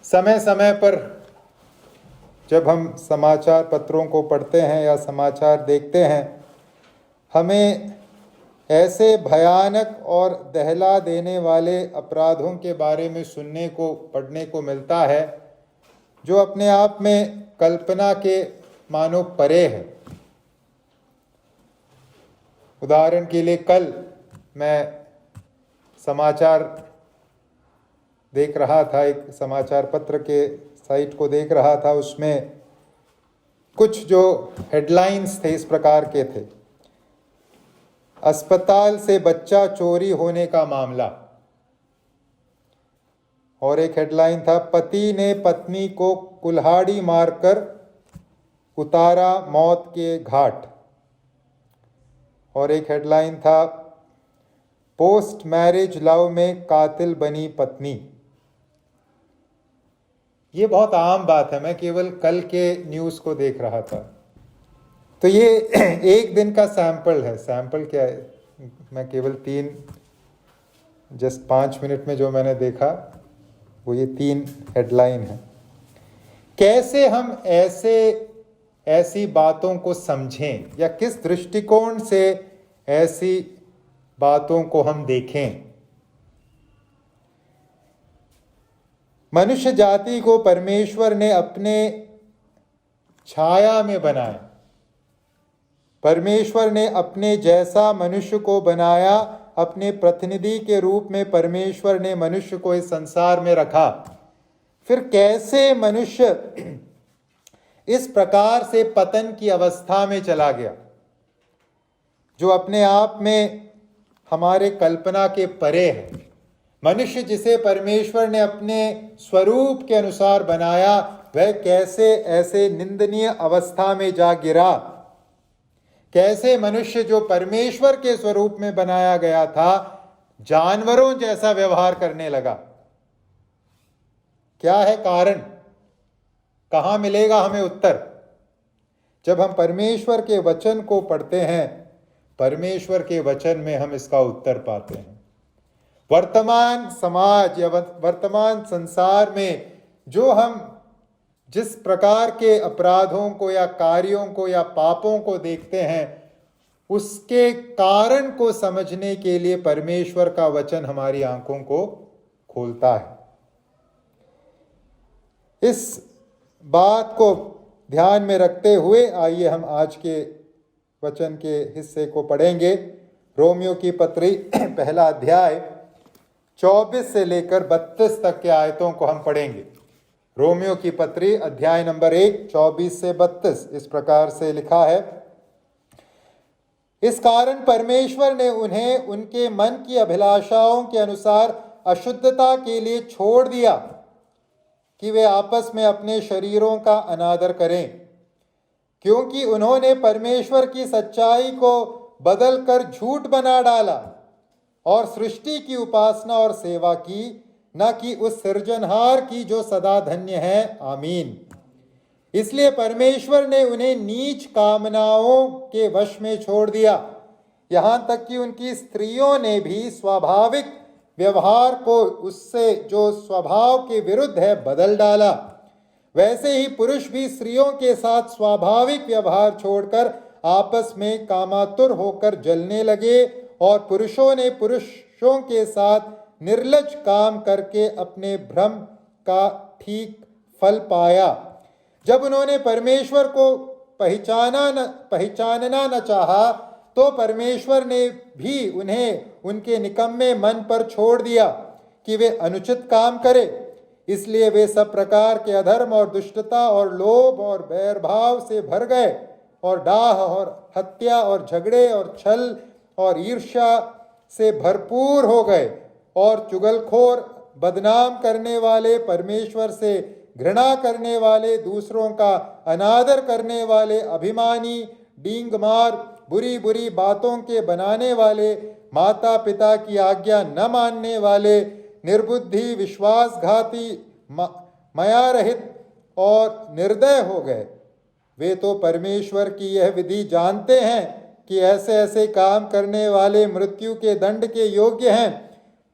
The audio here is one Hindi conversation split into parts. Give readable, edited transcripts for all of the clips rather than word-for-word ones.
समय समय पर जब हम समाचार पत्रों को पढ़ते हैं या समाचार देखते हैं, हमें ऐसे भयानक और दहला देने वाले अपराधों के बारे में सुनने को पढ़ने को मिलता है जो अपने आप में कल्पना के मानो परे है। उदाहरण के लिए कल मैं समाचार देख रहा था, एक समाचार पत्र के साइट को देख रहा था। उसमें कुछ जो हेडलाइंस थे इस प्रकार के थे: अस्पताल से बच्चा चोरी होने का मामला, और एक हेडलाइन था पति ने पत्नी को कुल्हाड़ी मारकर उतारा मौत के घाट, और एक हेडलाइन था पोस्ट मैरिज लव में कातिल बनी पत्नी। ये बहुत आम बात है, मैं केवल कल के न्यूज़ को देख रहा था। तो ये एक दिन का सैंपल है। सैंपल क्या है, मैं केवल 5 मिनट में जो मैंने देखा वो ये 3 हेडलाइन है। कैसे हम ऐसी बातों को समझें या किस दृष्टिकोण से ऐसी बातों को हम देखें। मनुष्य जाति को परमेश्वर ने अपने छाया में बनाया। परमेश्वर ने अपने जैसा मनुष्य को बनाया। अपने प्रतिनिधि के रूप में परमेश्वर ने मनुष्य को इस संसार में रखा। फिर कैसे मनुष्य इस प्रकार से पतन की अवस्था में चला गया जो अपने आप में हमारे कल्पना के परे है। मनुष्य जिसे परमेश्वर ने अपने स्वरूप के अनुसार बनाया, वह कैसे ऐसे निंदनीय अवस्था में जा गिरा। कैसे मनुष्य जो परमेश्वर के स्वरूप में बनाया गया था, जानवरों जैसा व्यवहार करने लगा। क्या है कारण? कहाँ मिलेगा हमें उत्तर? जब हम परमेश्वर के वचन को पढ़ते हैं, परमेश्वर के वचन में हम इसका उत्तर पाते हैं। वर्तमान समाज या वर्तमान संसार में जो हम जिस प्रकार के अपराधों को या कार्यों को या पापों को देखते हैं, उसके कारण को समझने के लिए परमेश्वर का वचन हमारी आंखों को खोलता है। इस बात को ध्यान में रखते हुए आइए हम आज के वचन के हिस्से को पढ़ेंगे। रोमियो की पत्री पहला अध्याय 24 से लेकर 32 तक के आयतों को हम पढ़ेंगे। रोमियो की पत्री अध्याय नंबर 1 24 से 32 इस प्रकार से लिखा है: इस कारण परमेश्वर ने उन्हें उनके मन की अभिलाषाओं के अनुसार अशुद्धता के लिए छोड़ दिया कि वे आपस में अपने शरीरों का अनादर करें, क्योंकि उन्होंने परमेश्वर की सच्चाई को बदलकर झूठ बना डाला और सृष्टि की उपासना और सेवा की, न कि उस सृजनहार की जो सदा धन्य है। आमीन। इसलिए परमेश्वर ने उन्हें नीच कामनाओं के वश में छोड़ दिया, यहाँ तक कि उनकी स्त्रियों ने भी स्वाभाविक व्यवहार को उससे जो स्वभाव के विरुद्ध है बदल डाला। वैसे ही पुरुष भी स्त्रियों के साथ स्वाभाविक व्यवहार छोड़कर आपस में कामातुर होकर जलने लगे, और पुरुषों ने पुरुषों के साथ निर्लज काम करके अपने भ्रम का ठीक फल पाया। जब उन्होंने परमेश्वर को पहचानना न चाहा, तो परमेश्वर ने भी उन्हें उनके निकम्मे मन पर छोड़ दिया कि वे अनुचित काम करें। इसलिए वे सब प्रकार के अधर्म और दुष्टता और लोभ और बैरभाव से भर गए, और डाह और हत्या और झगड़े और छल और ईर्ष्या से भरपूर हो गए, और चुगलखोर, बदनाम करने वाले, परमेश्वर से घृणा करने वाले, दूसरों का अनादर करने वाले, अभिमानी, डींगमार, बुरी बुरी बातों के बनाने वाले, माता पिता की आज्ञा न मानने वाले, निर्बुद्धि, विश्वासघाती, मायारहित और निर्दय हो गए। वे तो परमेश्वर की यह विधि जानते हैं कि ऐसे ऐसे काम करने वाले मृत्यु के दंड के योग्य हैं,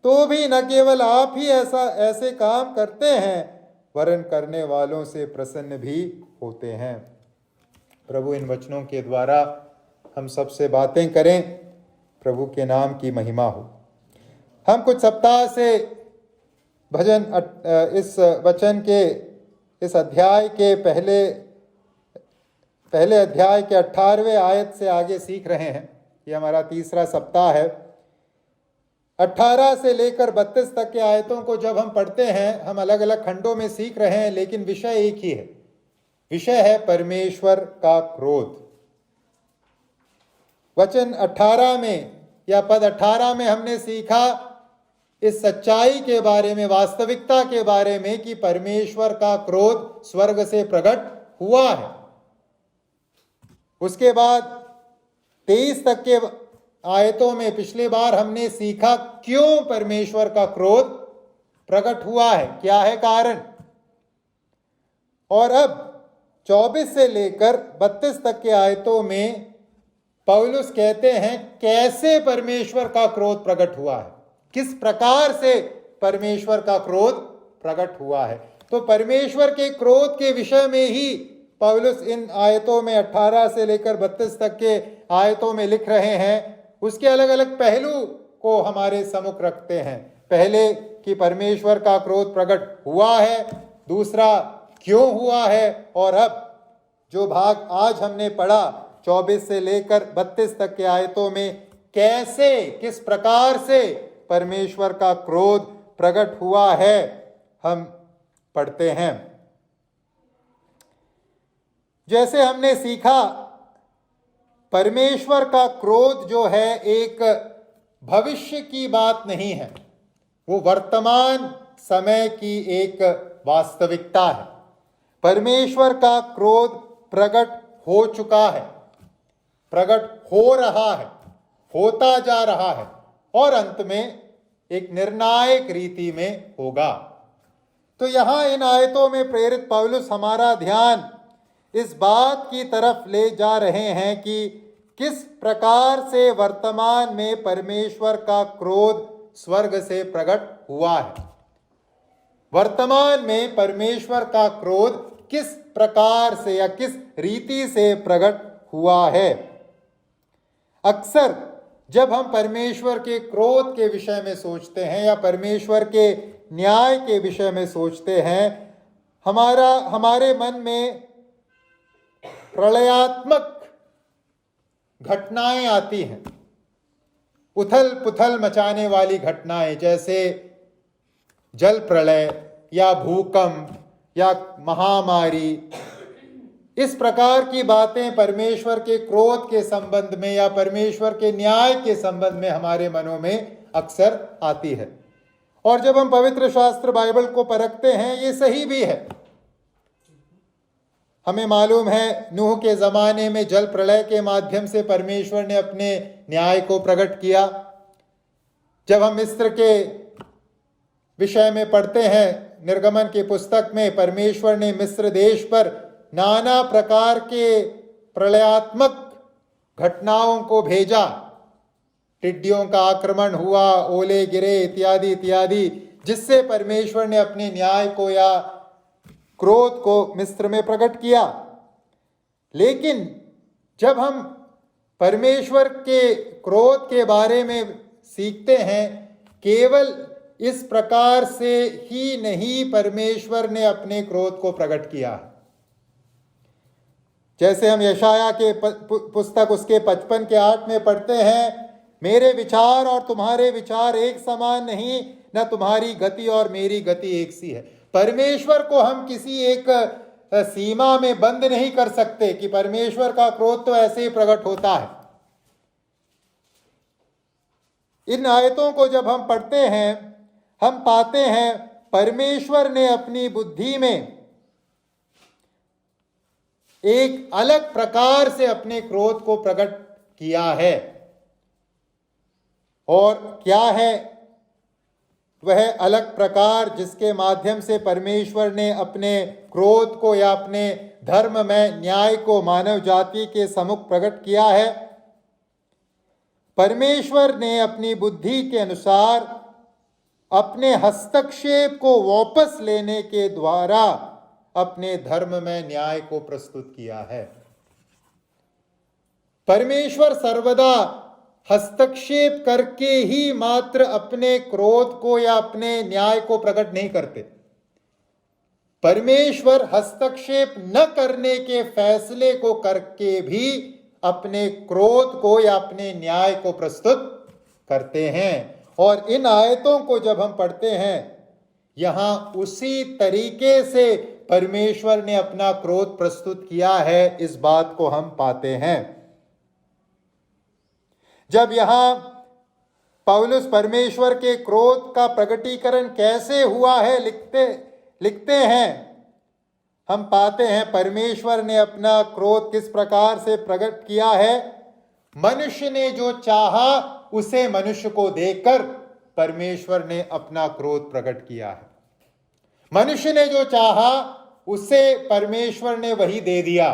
तो भी न केवल आप ही ऐसे काम करते हैं, वरन करने वालों से प्रसन्न भी होते हैं। प्रभु इन वचनों के द्वारा हम सबसे बातें करें, प्रभु के नाम की महिमा हो। हम कुछ सप्ताह से इस वचन के इस अध्याय के पहले अध्याय के 18वें आयत से आगे सीख रहे हैं। ये हमारा तीसरा सप्ताह है। 18 से लेकर 32 तक के आयतों को जब हम पढ़ते हैं, हम अलग अलग खंडों में सीख रहे हैं, लेकिन विषय एक ही है। विषय है परमेश्वर का क्रोध। वचन 18 में या पद 18 में हमने सीखा इस सच्चाई के बारे में, वास्तविकता के बारे में कि परमेश्वर का क्रोध स्वर्ग से प्रकट हुआ है। उसके बाद 23 तक के आयतों में पिछले बार हमने सीखा क्यों परमेश्वर का क्रोध प्रकट हुआ है, क्या है कारण। और अब 24 से लेकर 32 तक के आयतों में पौलुस कहते हैं कैसे परमेश्वर का क्रोध प्रकट हुआ है, किस प्रकार से परमेश्वर का क्रोध प्रकट हुआ है। तो परमेश्वर के क्रोध के विषय में ही पौलुस इन आयतों में 18 से लेकर 32 तक के आयतों में लिख रहे हैं। उसके अलग अलग पहलू को हमारे सम्मुख रखते हैं। पहले कि परमेश्वर का क्रोध प्रकट हुआ है, दूसरा क्यों हुआ है, और अब जो भाग आज हमने पढ़ा 24 से लेकर 32 तक के आयतों में कैसे, किस प्रकार से परमेश्वर का क्रोध प्रकट हुआ है, हम पढ़ते हैं। जैसे हमने सीखा, परमेश्वर का क्रोध जो है एक भविष्य की बात नहीं है, वो वर्तमान समय की एक वास्तविकता है। परमेश्वर का क्रोध प्रकट हो चुका है, प्रकट हो रहा है, होता जा रहा है और अंत में एक निर्णायक रीति में होगा। तो यहां इन आयतों में प्रेरित पौलुस हमारा ध्यान इस बात की तरफ ले जा रहे हैं कि किस प्रकार से वर्तमान में परमेश्वर का क्रोध स्वर्ग से प्रकट हुआ है। वर्तमान में परमेश्वर का क्रोध किस प्रकार से या किस रीति से प्रकट हुआ है। अक्सर जब हम परमेश्वर के क्रोध के विषय में सोचते हैं या परमेश्वर के न्याय के विषय में सोचते हैं, हमारे मन में प्रलयात्मक घटनाएं आती हैं, उथल पुथल मचाने वाली घटनाएं, जैसे जल प्रलय या भूकंप या महामारी। इस प्रकार की बातें परमेश्वर के क्रोध के संबंध में या परमेश्वर के न्याय के संबंध में हमारे मनों में अक्सर आती है। और जब हम पवित्र शास्त्र बाइबल को परखते हैं, ये सही भी है। हमें मालूम है नूह के ज़माने में जल प्रलय के माध्यम से परमेश्वर ने अपने न्याय को प्रकट किया। जब हम मिस्र के विषय में पढ़ते हैं, निर्गमन की पुस्तक में परमेश्वर ने मिस्र देश पर नाना प्रकार के प्रलयात्मक घटनाओं को भेजा। टिड्डियों का आक्रमण हुआ, ओले गिरे, इत्यादि इत्यादि, जिससे परमेश्वर ने अपने न्याय को या क्रोध को मिस्र में प्रकट किया। लेकिन जब हम परमेश्वर के क्रोध के बारे में सीखते हैं, केवल इस प्रकार से ही नहीं परमेश्वर ने अपने क्रोध को प्रकट किया। जैसे हम यशाया के पुस्तक उसके 55 के 8 में पढ़ते हैं, मेरे विचार और तुम्हारे विचार एक समान नहीं, न तुम्हारी गति और मेरी गति एक सी है। परमेश्वर को हम किसी एक सीमा में बंद नहीं कर सकते कि परमेश्वर का क्रोध तो ऐसे ही प्रकट होता है। इन आयतों को जब हम पढ़ते हैं, हम पाते हैं परमेश्वर ने अपनी बुद्धि में एक अलग प्रकार से अपने क्रोध को प्रकट किया है। और क्या है वह अलग प्रकार जिसके माध्यम से परमेश्वर ने अपने क्रोध को या अपने धर्म में न्याय को मानव जाति के सम्मुख प्रकट किया है? परमेश्वर ने अपनी बुद्धि के अनुसार अपने हस्तक्षेप को वापस लेने के द्वारा अपने धर्म में न्याय को प्रस्तुत किया है। परमेश्वर सर्वदा हस्तक्षेप करके ही मात्र अपने क्रोध को या अपने न्याय को प्रकट नहीं करते। परमेश्वर हस्तक्षेप न करने के फैसले को करके भी अपने क्रोध को या अपने न्याय को प्रस्तुत करते हैं। और इन आयतों को जब हम पढ़ते हैं, यहां उसी तरीके से परमेश्वर ने अपना क्रोध प्रस्तुत किया है, इस बात को हम पाते हैं। जब यहां पौलुस परमेश्वर के क्रोध का प्रकटीकरण कैसे हुआ है लिखते हैं, हम पाते हैं परमेश्वर ने अपना क्रोध किस प्रकार से प्रकट किया है। मनुष्य ने जो चाहा उसे मनुष्य को देकर परमेश्वर ने अपना क्रोध प्रकट किया है। मनुष्य ने जो चाहा उसे परमेश्वर ने वही दे दिया,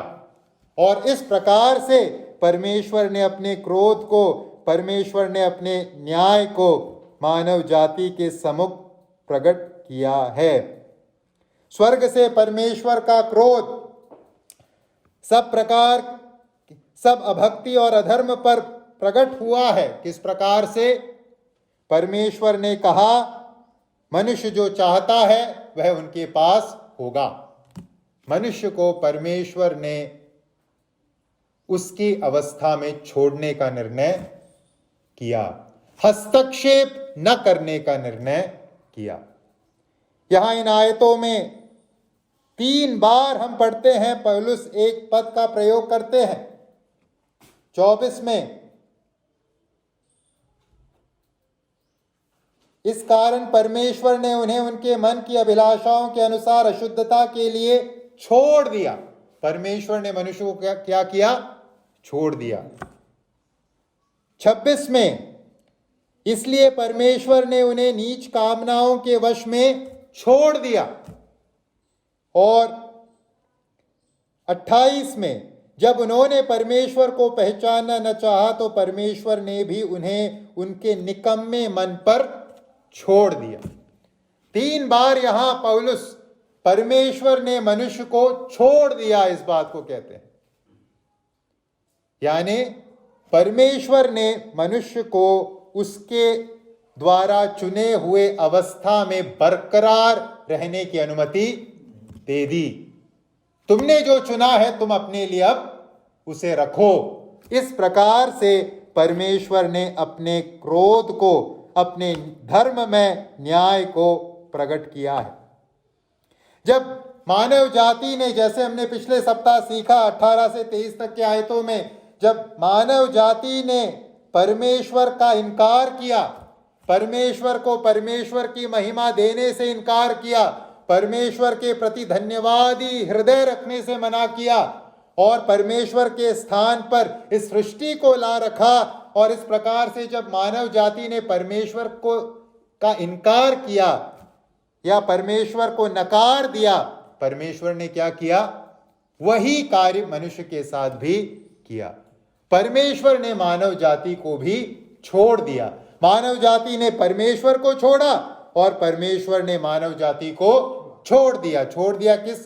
और इस प्रकार से परमेश्वर ने अपने क्रोध को, परमेश्वर ने अपने न्याय को मानव जाति के सम्मुख प्रकट किया है। स्वर्ग से परमेश्वर का क्रोध सब अभक्ति और अधर्म पर प्रकट हुआ है। किस प्रकार से? परमेश्वर ने कहा मनुष्य जो चाहता है वह उनके पास होगा। मनुष्य को परमेश्वर ने उसकी अवस्था में छोड़ने का निर्णय किया, हस्तक्षेप न करने का निर्णय किया। यहां इन आयतों में 3 बार हम पढ़ते हैं, पौलुस एक पद का प्रयोग करते हैं। 24 में, इस कारण परमेश्वर ने उन्हें उनके मन की अभिलाषाओं के अनुसार अशुद्धता के लिए छोड़ दिया। परमेश्वर ने मनुष्य को क्या किया? छोड़ दिया। 26 में, इसलिए परमेश्वर ने उन्हें नीच कामनाओं के वश में छोड़ दिया। और 28 में, जब उन्होंने परमेश्वर को पहचानना न चाहा तो परमेश्वर ने भी उन्हें उनके निकम्मे मन पर छोड़ दिया। 3 बार यहां पौलुस परमेश्वर ने मनुष्य को छोड़ दिया इस बात को कहते हैं। यानी परमेश्वर ने मनुष्य को उसके द्वारा चुने हुए अवस्था में बरकरार रहने की अनुमति दे दी। तुमने जो चुना है तुम अपने लिए अब उसे रखो। इस प्रकार से परमेश्वर ने अपने क्रोध को, अपने धर्म में न्याय को प्रकट किया है। जब मानव जाति ने, जैसे हमने पिछले सप्ताह सीखा 18 से 23 तक के आयतों में, जब मानव जाति ने परमेश्वर का इनकार किया, परमेश्वर को परमेश्वर की महिमा देने से इनकार किया, परमेश्वर के प्रति धन्यवादी हृदय रखने से मना किया, और परमेश्वर के स्थान पर इस सृष्टि को ला रखा, और इस प्रकार से जब मानव जाति ने परमेश्वर का इनकार किया या परमेश्वर को नकार दिया, परमेश्वर ने क्या किया? वही कार्य मनुष्य के साथ भी किया। परमेश्वर ने मानव जाति को भी छोड़ दिया। मानव जाति ने परमेश्वर को छोड़ा और परमेश्वर ने मानव जाति को छोड़ दिया। छोड़ दिया किस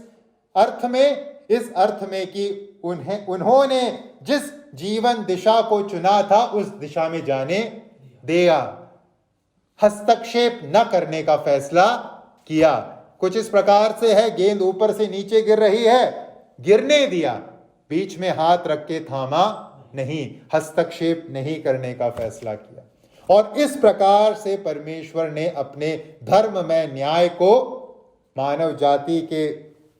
अर्थ में? इस अर्थ में कि उन्होंने जिस जीवन दिशा को चुना था उस दिशा में जाने दिया, हस्तक्षेप न करने का फैसला किया। कुछ इस प्रकार से है, गेंद ऊपर से नीचे गिर रही है, गिरने दिया, बीच में हाथ रख के थामा नहीं, हस्तक्षेप नहीं करने का फैसला किया। और इस प्रकार से परमेश्वर ने अपने धर्म में न्याय को मानव जाति के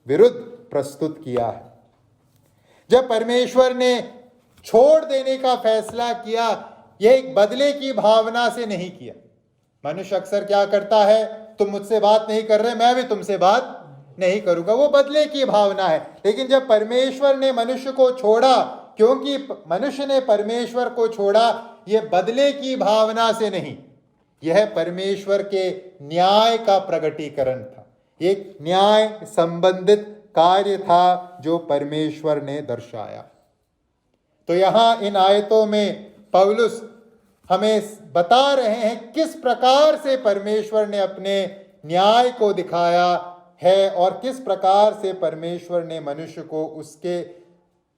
विरुद्ध प्रस्तुत किया है। जब परमेश्वर ने छोड़ देने का फैसला किया, यह एक बदले की भावना से नहीं किया। मनुष्य अक्सर क्या करता है? तुम मुझसे बात नहीं कर रहे, मैं भी तुमसे बात नहीं करूंगा, वो बदले की भावना है। लेकिन जब परमेश्वर ने मनुष्य को छोड़ा, क्योंकि मनुष्य ने परमेश्वर को छोड़ा, यह बदले की भावना से नहीं, यह परमेश्वर के न्याय का प्रकटीकरण था। एक न्याय संबंधित कार्य था जो परमेश्वर ने दर्शाया। तो यहां इन आयतों में पौलुस हमें बता रहे हैं किस प्रकार से परमेश्वर ने अपने न्याय को दिखाया है और किस प्रकार से परमेश्वर ने मनुष्य को उसके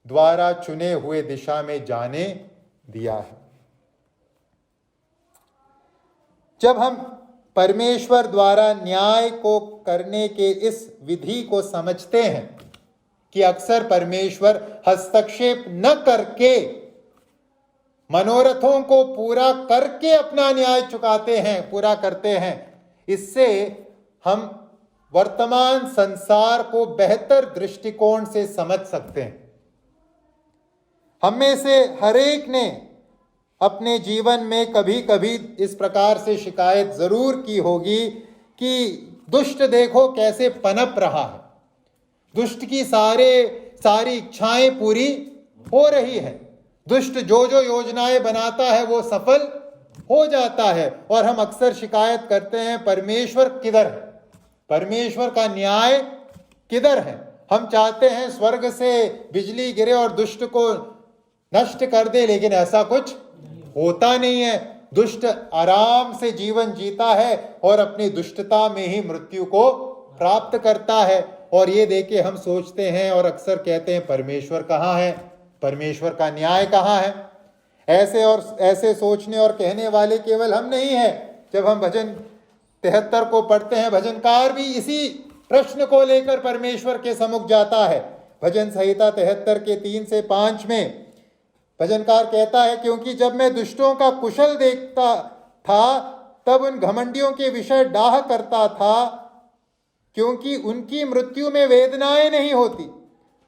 द्वारा चुने हुए दिशा में जाने दिया है। जब हम परमेश्वर द्वारा न्याय को करने के इस विधि को समझते हैं कि अक्सर परमेश्वर हस्तक्षेप न करके मनोरथों को पूरा करके अपना न्याय चुकाते हैं, पूरा करते हैं, इससे हम वर्तमान संसार को बेहतर दृष्टिकोण से समझ सकते हैं। हम में से हर एक ने अपने जीवन में कभी कभी इस प्रकार से शिकायत जरूर की होगी कि दुष्ट देखो कैसे पनप रहा है, दुष्ट की सारी इच्छाएं पूरी हो रही है, दुष्ट जो जो योजनाएं बनाता है वो सफल हो जाता है। और हम अक्सर शिकायत करते हैं परमेश्वर किधर है, परमेश्वर का न्याय किधर है। हम चाहते हैं स्वर्ग से बिजली गिरे और दुष्ट को नष्ट कर दे, लेकिन ऐसा कुछ होता नहीं है। दुष्ट आराम से जीवन जीता है और अपनी दुष्टता में ही मृत्यु को प्राप्त करता है। और ये देखे हम सोचते हैं और अक्सर कहते हैं परमेश्वर कहाँ है, परमेश्वर का न्याय कहाँ है। ऐसे सोचने और कहने वाले केवल हम नहीं हैं। जब हम भजन 73 को पढ़ते हैं, भजनकार भी इसी प्रश्न को लेकर परमेश्वर के सम्मुख जाता है। भजन संहिता 73 के 3 से 5 में भजनकार कहता है, क्योंकि जब मैं दुष्टों का कुशल देखता था तब उन घमंडियों के विषय डाह करता था, क्योंकि उनकी मृत्यु में वेदनाएं नहीं होती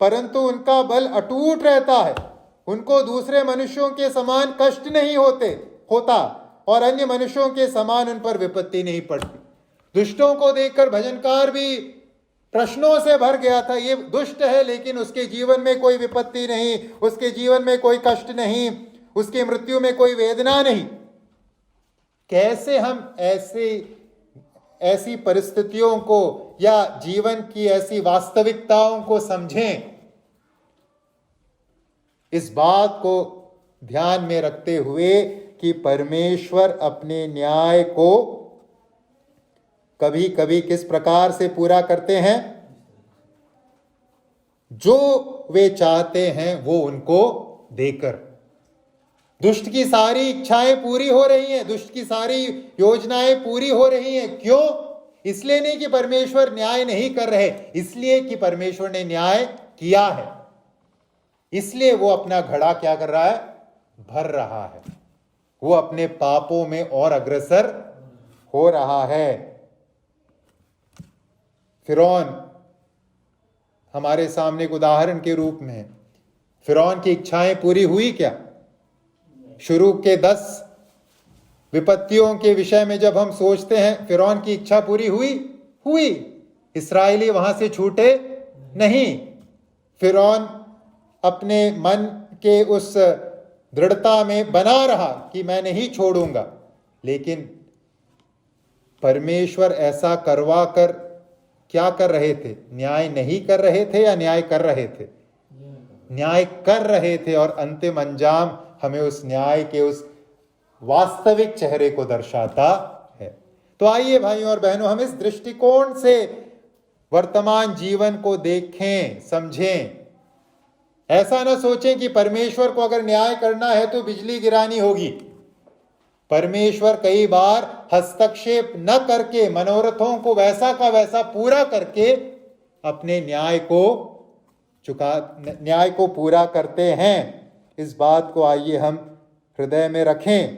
परंतु उनका बल अटूट रहता है। उनको दूसरे मनुष्यों के समान कष्ट नहीं होता और अन्य मनुष्यों के समान उन पर विपत्ति नहीं पड़ती। दुष्टों को देखकर भजनकार भी प्रश्नों से भर गया था। ये दुष्ट है लेकिन उसके जीवन में कोई विपत्ति नहीं, उसके जीवन में कोई कष्ट नहीं, उसकी मृत्यु में कोई वेदना नहीं। कैसे हम ऐसी परिस्थितियों को या जीवन की ऐसी वास्तविकताओं को समझें, इस बात को ध्यान में रखते हुए कि परमेश्वर अपने न्याय को कभी कभी किस प्रकार से पूरा करते हैं, जो वे चाहते हैं वो उनको देकर। दुष्ट की सारी इच्छाएं पूरी हो रही हैं, दुष्ट की सारी योजनाएं पूरी हो रही हैं। क्यों? इसलिए नहीं कि परमेश्वर न्याय नहीं कर रहे, इसलिए कि परमेश्वर ने न्याय किया है। इसलिए वो अपना घड़ा क्या कर रहा है? भर रहा है। वो अपने पापों में और अग्रसर हो रहा है। फिरौन हमारे सामने एक उदाहरण के रूप में है। फिरौन की इच्छाएं पूरी हुई क्या? शुरू के 10 विपत्तियों के विषय में जब हम सोचते हैं, फिरौन की इच्छा पूरी हुई। इस्राएली वहां से छूटे नहीं। फिरौन अपने मन के उस दृढ़ता में बना रहा कि मैं नहीं छोड़ूंगा, लेकिन परमेश्वर ऐसा करवा कर क्या कर रहे थे? न्याय नहीं कर रहे थे या न्याय कर रहे थे? न्याय कर रहे थे। और अंतिम अंजाम हमें उस न्याय के उस वास्तविक चेहरे को दर्शाता है। तो आइए भाइयों और बहनों, हम इस दृष्टिकोण से वर्तमान जीवन को देखें, समझें। ऐसा ना सोचें कि परमेश्वर को अगर न्याय करना है तो बिजली गिरानी होगी। परमेश्वर कई बार हस्तक्षेप न करके, मनोरथों को वैसा का वैसा पूरा करके अपने न्याय को पूरा करते हैं। इस बात को आइए हम हृदय में रखें।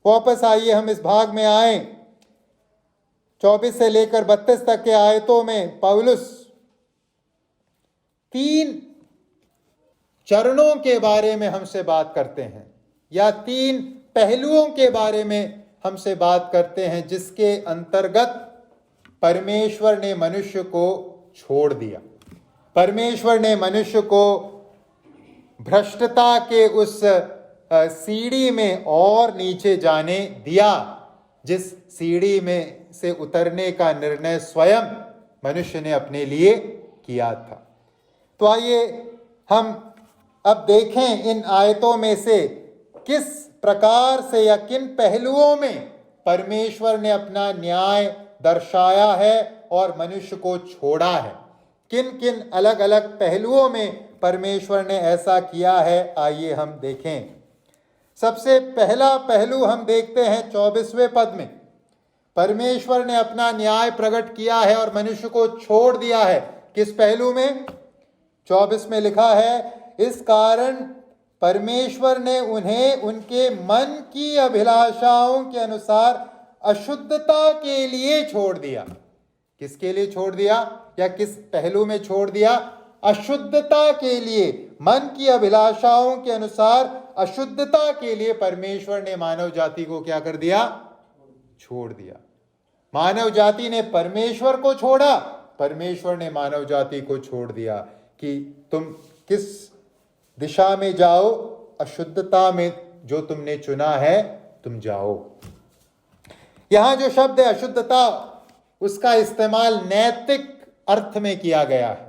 वापस आइए हम इस भाग में आए। 24 से लेकर 32 तक के आयतों में पौलुस 3 चरणों के बारे में हमसे बात करते हैं, या 3 पहलुओं के बारे में हमसे बात करते हैं, जिसके अंतर्गत परमेश्वर ने मनुष्य को छोड़ दिया। परमेश्वर ने मनुष्य को भ्रष्टता के उस सीढ़ी में और नीचे जाने दिया, जिस सीढ़ी में से उतरने का निर्णय स्वयं मनुष्य ने अपने लिए किया था। तो आइए हम अब देखें इन आयतों में से किस प्रकार से या किन पहलुओं में परमेश्वर ने अपना न्याय दर्शाया है और मनुष्य को छोड़ा है, किन किन अलग अलग पहलुओं में परमेश्वर ने ऐसा किया है, आइए हम देखें। सबसे पहला पहलू हम देखते हैं 24वें पद में। परमेश्वर ने अपना न्याय प्रकट किया है और मनुष्य को छोड़ दिया है। किस पहलू में? 24 में लिखा है, इस कारण परमेश्वर ने उन्हें उनके मन की अभिलाषाओं के अनुसार अशुद्धता के लिए छोड़ दिया। किसके लिए छोड़ दिया या किस पहलू में छोड़ दिया? अशुद्धता के लिए, मन की अभिलाषाओं के अनुसार अशुद्धता के लिए परमेश्वर ने मानव जाति को क्या कर दिया? छोड़ दिया। मानव जाति ने परमेश्वर को छोड़ा, परमेश्वर ने मानव जाति को छोड़ दिया कि तुम किस दिशा में जाओ, अशुद्धता में जो तुमने चुना है तुम जाओ। यहां जो शब्द है अशुद्धता, उसका इस्तेमाल नैतिक अर्थ में किया गया है।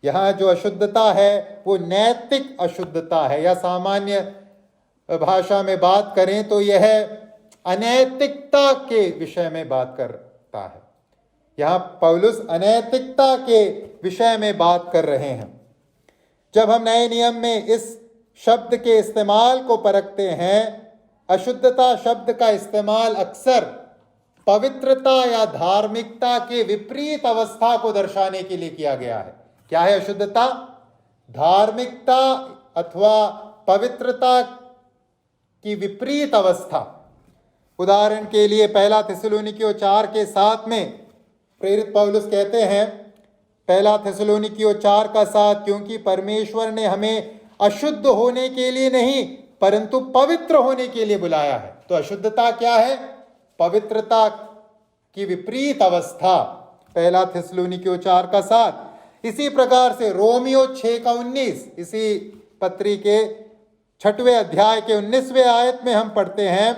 यहां जो अशुद्धता है वो नैतिक अशुद्धता है, या सामान्य भाषा में बात करें तो यह अनैतिकता के विषय में बात करता है। यहां पौलुस अनैतिकता के विषय में बात कर रहे हैं। जब हम नए नियम में इस शब्द के इस्तेमाल को परखते हैं, अशुद्धता शब्द का इस्तेमाल अक्सर पवित्रता या धार्मिकता के विपरीत अवस्था को दर्शाने के लिए किया गया है। क्या है अशुद्धता? धार्मिकता अथवा पवित्रता की विपरीत अवस्था। उदाहरण के लिए 1 थिस्सलुनीकियों 4:7 में प्रेरित पौलुस कहते हैं, 1 थिस्सलुनीकियों 4:7, क्योंकि परमेश्वर ने हमें अशुद्ध होने के लिए नहीं परंतु पवित्र होने के लिए बुलाया है। तो अशुद्धता क्या है? पवित्रता की विपरीत अवस्था। 1 थिस्सलुनीकियों 4:7। इसी प्रकार से रोमियो 6:19, इसी पत्री के 6वें अध्याय के 19वें आयत में हम पढ़ते हैं,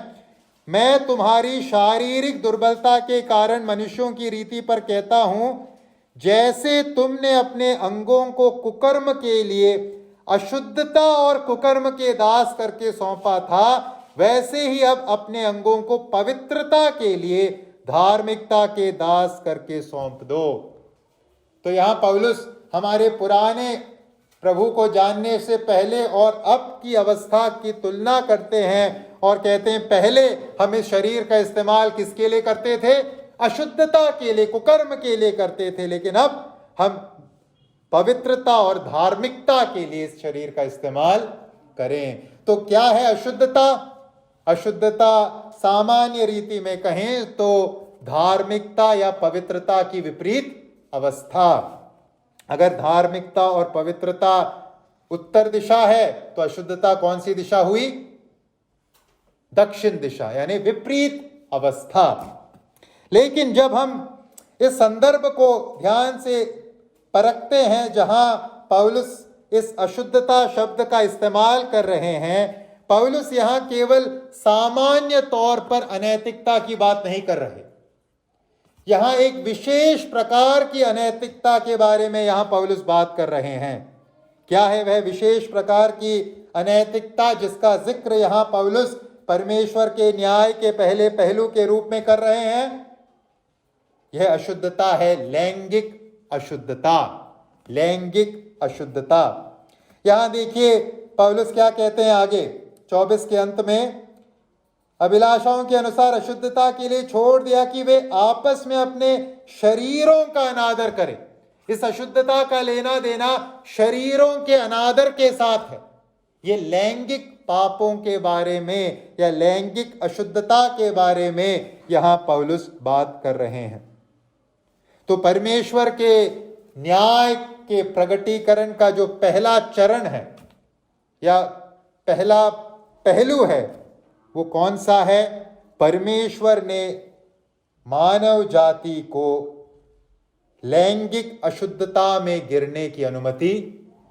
मैं तुम्हारी शारीरिक दुर्बलता के कारण मनुष्यों की रीति पर कहता हूं, जैसे तुमने अपने अंगों को कुकर्म के लिए अशुद्धता और कुकर्म के दास करके सौंपा था, वैसे ही अब अपने अंगों को पवित्रता के लिए धार्मिकता के दास करके सौंप दो। तो यहां पौलुस हमारे पुराने प्रभु को जानने से पहले और अब की अवस्था की तुलना करते हैं और कहते हैं, पहले हम इस शरीर का इस्तेमाल किसके लिए करते थे? अशुद्धता के लिए, कुकर्म के लिए करते थे, लेकिन अब हम पवित्रता और धार्मिकता के लिए इस शरीर का इस्तेमाल करें। तो क्या है अशुद्धता? अशुद्धता सामान्य रीति में कहें तो धार्मिकता या पवित्रता की विपरीत अवस्था। अगर धार्मिकता और पवित्रता उत्तर दिशा है तो अशुद्धता कौन सी दिशा हुई? दक्षिण दिशा, यानी विपरीत अवस्था। लेकिन जब हम इस संदर्भ को ध्यान से परखते हैं जहां पौलुस इस अशुद्धता शब्द का इस्तेमाल कर रहे हैं, पौलुस यहां केवल सामान्य तौर पर अनैतिकता की बात नहीं कर रहे। यहां एक विशेष प्रकार की अनैतिकता के बारे में यहां पौलुस बात कर रहे हैं। क्या है वह विशेष प्रकार की अनैतिकता जिसका जिक्र यहां पौलुस परमेश्वर के न्याय के पहले पहलू के रूप में कर रहे हैं? यह अशुद्धता है लैंगिक अशुद्धता। लैंगिक अशुद्धता। यहां देखिए पौलुस क्या कहते हैं आगे 24 के अंत में, अभिलाषाओं के अनुसार अशुद्धता के लिए छोड़ दिया कि वे आपस में अपने शरीरों का अनादर करें। इस अशुद्धता का लेना देना शरीरों के अनादर के साथ है। ये लैंगिक पापों के बारे में या लैंगिक अशुद्धता के बारे में यहां पौलुस बात कर रहे हैं। तो परमेश्वर के न्याय के प्रगटीकरण का जो पहला चरण है या पहला पहलू है वो कौन सा है? परमेश्वर ने मानव जाति को लैंगिक अशुद्धता में गिरने की अनुमति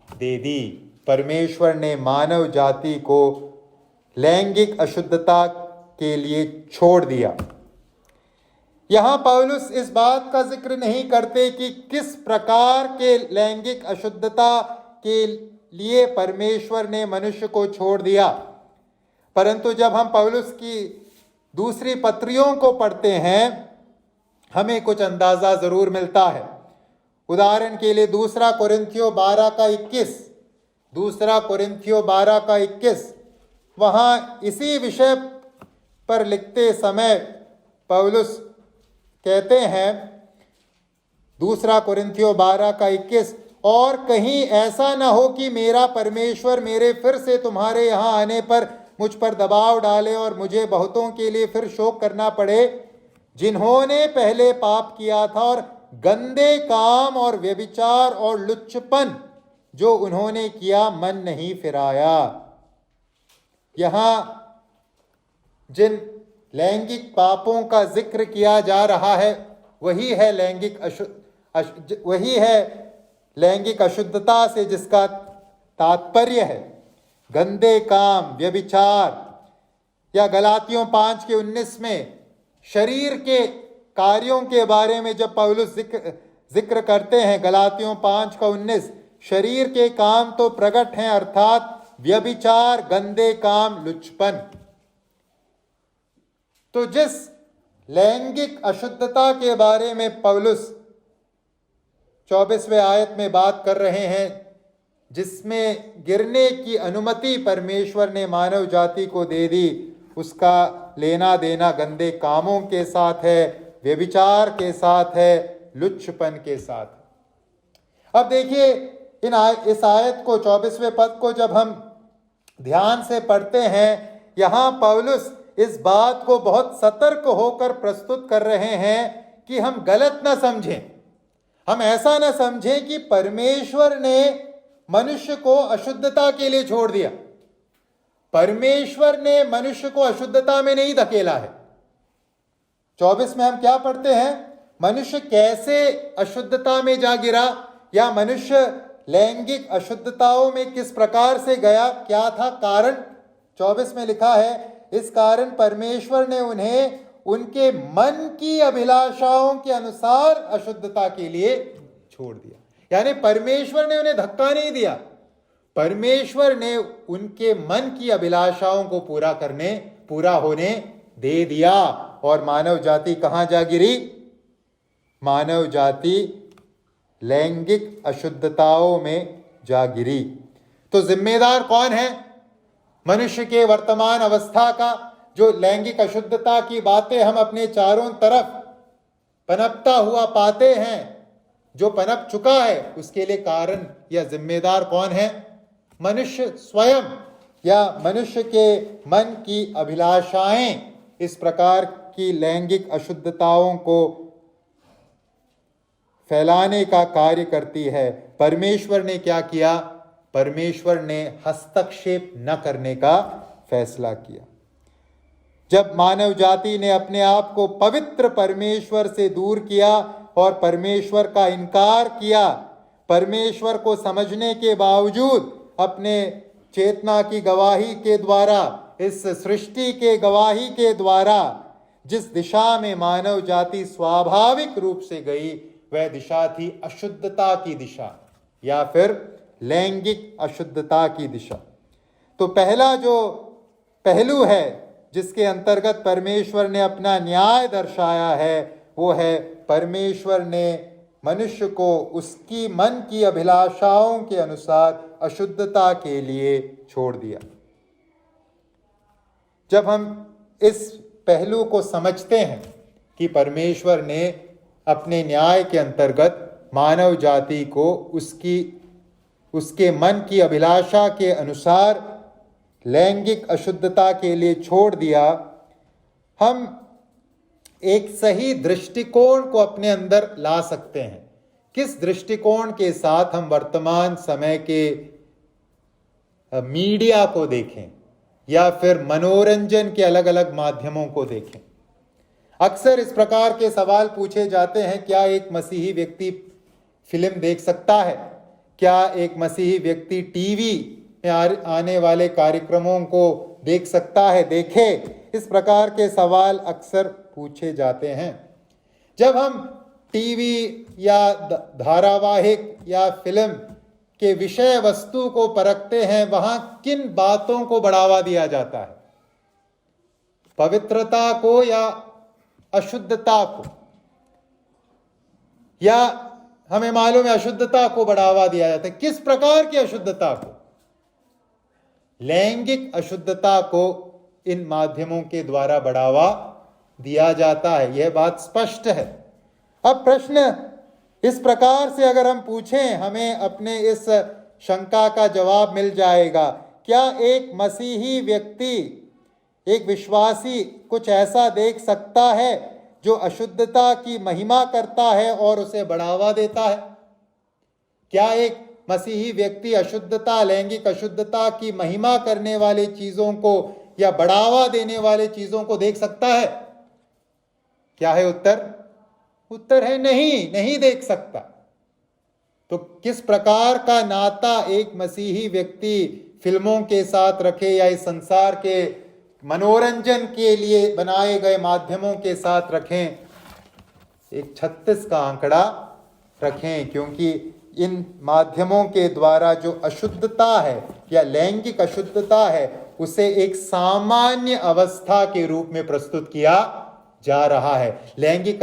दे दी। परमेश्वर ने मानव जाति को लैंगिक अशुद्धता के लिए छोड़ दिया। यहां पौलुस इस बात का जिक्र नहीं करते कि किस प्रकार के लैंगिक अशुद्धता के लिए परमेश्वर ने मनुष्य को छोड़ दिया, परंतु जब हम पौलुस की दूसरी पत्रियों को पढ़ते हैं हमें कुछ अंदाजा जरूर मिलता है। उदाहरण के लिए दूसरा कोरिन्थियों 12 का 21 वहाँ इसी विषय पर लिखते समय पौलुस कहते हैं, दूसरा कोरिन्थियों 12 का 21, और कहीं ऐसा न हो कि मेरा परमेश्वर मेरे फिर से तुम्हारे यहाँ आने पर मुझ पर दबाव डाले और मुझे बहुतों के लिए फिर शोक करना पड़े, जिन्होंने पहले पाप किया था और गंदे काम और व्यभिचार और लुच्चपन जो उन्होंने किया मन नहीं फिराया। यहां जिन लैंगिक पापों का जिक्र किया जा रहा है वही है लैंगिक अशुद्धता से जिसका तात्पर्य है गंदे काम, व्यभिचार, या गलातियों 5:19 में शरीर के कार्यों के बारे में जब पौलुस जिक्र करते हैं, गलातियों 5:19, शरीर के काम तो प्रकट हैं, अर्थात व्यभिचार, गंदे काम, लुच्चपन। तो जिस लैंगिक अशुद्धता के बारे में पौलुस 24वें आयत में बात कर रहे हैं, जिसमें गिरने की अनुमति परमेश्वर ने मानव जाति को दे दी, उसका लेना देना गंदे कामों के साथ है, व्यभिचार के साथ है, लुच्चपन के साथ। अब देखिए इस आयत को 24वें पद को जब हम ध्यान से पढ़ते हैं, यहाँ पौलुस इस बात को बहुत सतर्क होकर प्रस्तुत कर रहे हैं कि हम गलत ना समझें, हम ऐसा ना समझें कि परमेश्वर ने मनुष्य को अशुद्धता के लिए छोड़ दिया। परमेश्वर ने मनुष्य को अशुद्धता में नहीं धकेला है। 24 में हम क्या पढ़ते हैं, मनुष्य कैसे अशुद्धता में जा गिरा, या मनुष्य लैंगिक अशुद्धताओं में किस प्रकार से गया, क्या था कारण। 24 में लिखा है, इस कारण परमेश्वर ने उन्हें उनके मन की अभिलाषाओं के अनुसार अशुद्धता के लिए छोड़ दिया। यानी परमेश्वर ने उन्हें धक्का नहीं दिया, परमेश्वर ने उनके मन की अभिलाषाओं को पूरा होने दे दिया। और मानव जाति कहां जा गिरी, मानव जाति लैंगिक अशुद्धताओं में जा गिरी। तो जिम्मेदार कौन है मनुष्य के वर्तमान अवस्था का? जो लैंगिक अशुद्धता की बातें हम अपने चारों तरफ पनपता हुआ पाते हैं, जो पनप चुका है, उसके लिए कारण या जिम्मेदार कौन है? मनुष्य स्वयं, या मनुष्य के मन की अभिलाषाएं इस प्रकार की लैंगिक अशुद्धताओं को फैलाने का कार्य करती है। परमेश्वर ने क्या किया? परमेश्वर ने हस्तक्षेप न करने का फैसला किया। जब मानव जाति ने अपने आप को पवित्र परमेश्वर से दूर किया और परमेश्वर का इनकार किया, परमेश्वर को समझने के बावजूद अपने चेतना की गवाही के द्वारा, इस सृष्टि के गवाही के द्वारा जिस दिशा में मानव जाति स्वाभाविक रूप से गई, वह दिशा थी अशुद्धता की दिशा, या फिर लैंगिक अशुद्धता की दिशा। तो पहला जो पहलू है जिसके अंतर्गत परमेश्वर ने अपना न्याय दर्शाया है, वो है परमेश्वर ने मनुष्य को उसकी मन की अभिलाषाओं के अनुसार अशुद्धता के लिए छोड़ दिया। जब हम इस पहलू को समझते हैं कि परमेश्वर ने अपने न्याय के अंतर्गत मानव जाति को उसके मन की अभिलाषा के अनुसार लैंगिक अशुद्धता के लिए छोड़ दिया, हम एक सही दृष्टिकोण को अपने अंदर ला सकते हैं। किस दृष्टिकोण के साथ हम वर्तमान समय के मीडिया को देखें या फिर मनोरंजन के अलग अलग माध्यमों को देखें। अक्सर इस प्रकार के सवाल पूछे जाते हैं, क्या एक मसीही व्यक्ति फिल्म देख सकता है? क्या एक मसीही व्यक्ति टीवी में आने वाले कार्यक्रमों को देख सकता है? देखे, इस प्रकार के सवाल अक्सर पूछे जाते हैं। जब हम टीवी या धारावाहिक या फिल्म के विषय वस्तु को परखते हैं, वहां किन बातों को बढ़ावा दिया जाता है? पवित्रता को या अशुद्धता को, या हमें मालूम है अशुद्धता को बढ़ावा दिया जाता है। किस प्रकार की अशुद्धता को? लैंगिक अशुद्धता को इन माध्यमों के द्वारा बढ़ावा दिया जाता है, यह बात स्पष्ट है। अब प्रश्न इस प्रकार से अगर हम पूछें, हमें अपने इस शंका का जवाब मिल जाएगा। क्या एक मसीही व्यक्ति, एक विश्वासी कुछ ऐसा देख सकता है जो अशुद्धता की महिमा करता है और उसे बढ़ावा देता है? क्या एक मसीही व्यक्ति अशुद्धता, लैंगिक अशुद्धता की महिमा करने वाली चीजों को या बढ़ावा देने वाले चीजों को देख सकता है? क्या है उत्तर? उत्तर है नहीं, नहीं देख सकता। तो किस प्रकार का नाता एक मसीही व्यक्ति फिल्मों के साथ रखे या इस संसार के मनोरंजन के लिए बनाए गए माध्यमों के साथ रखें? एक 36 का आंकड़ा रखें, क्योंकि इन माध्यमों के द्वारा जो अशुद्धता है या लैंगिक अशुद्धता है उसे एक सामान्य अवस्था के रूप में प्रस्तुत किया जा रहा है। लैंगिक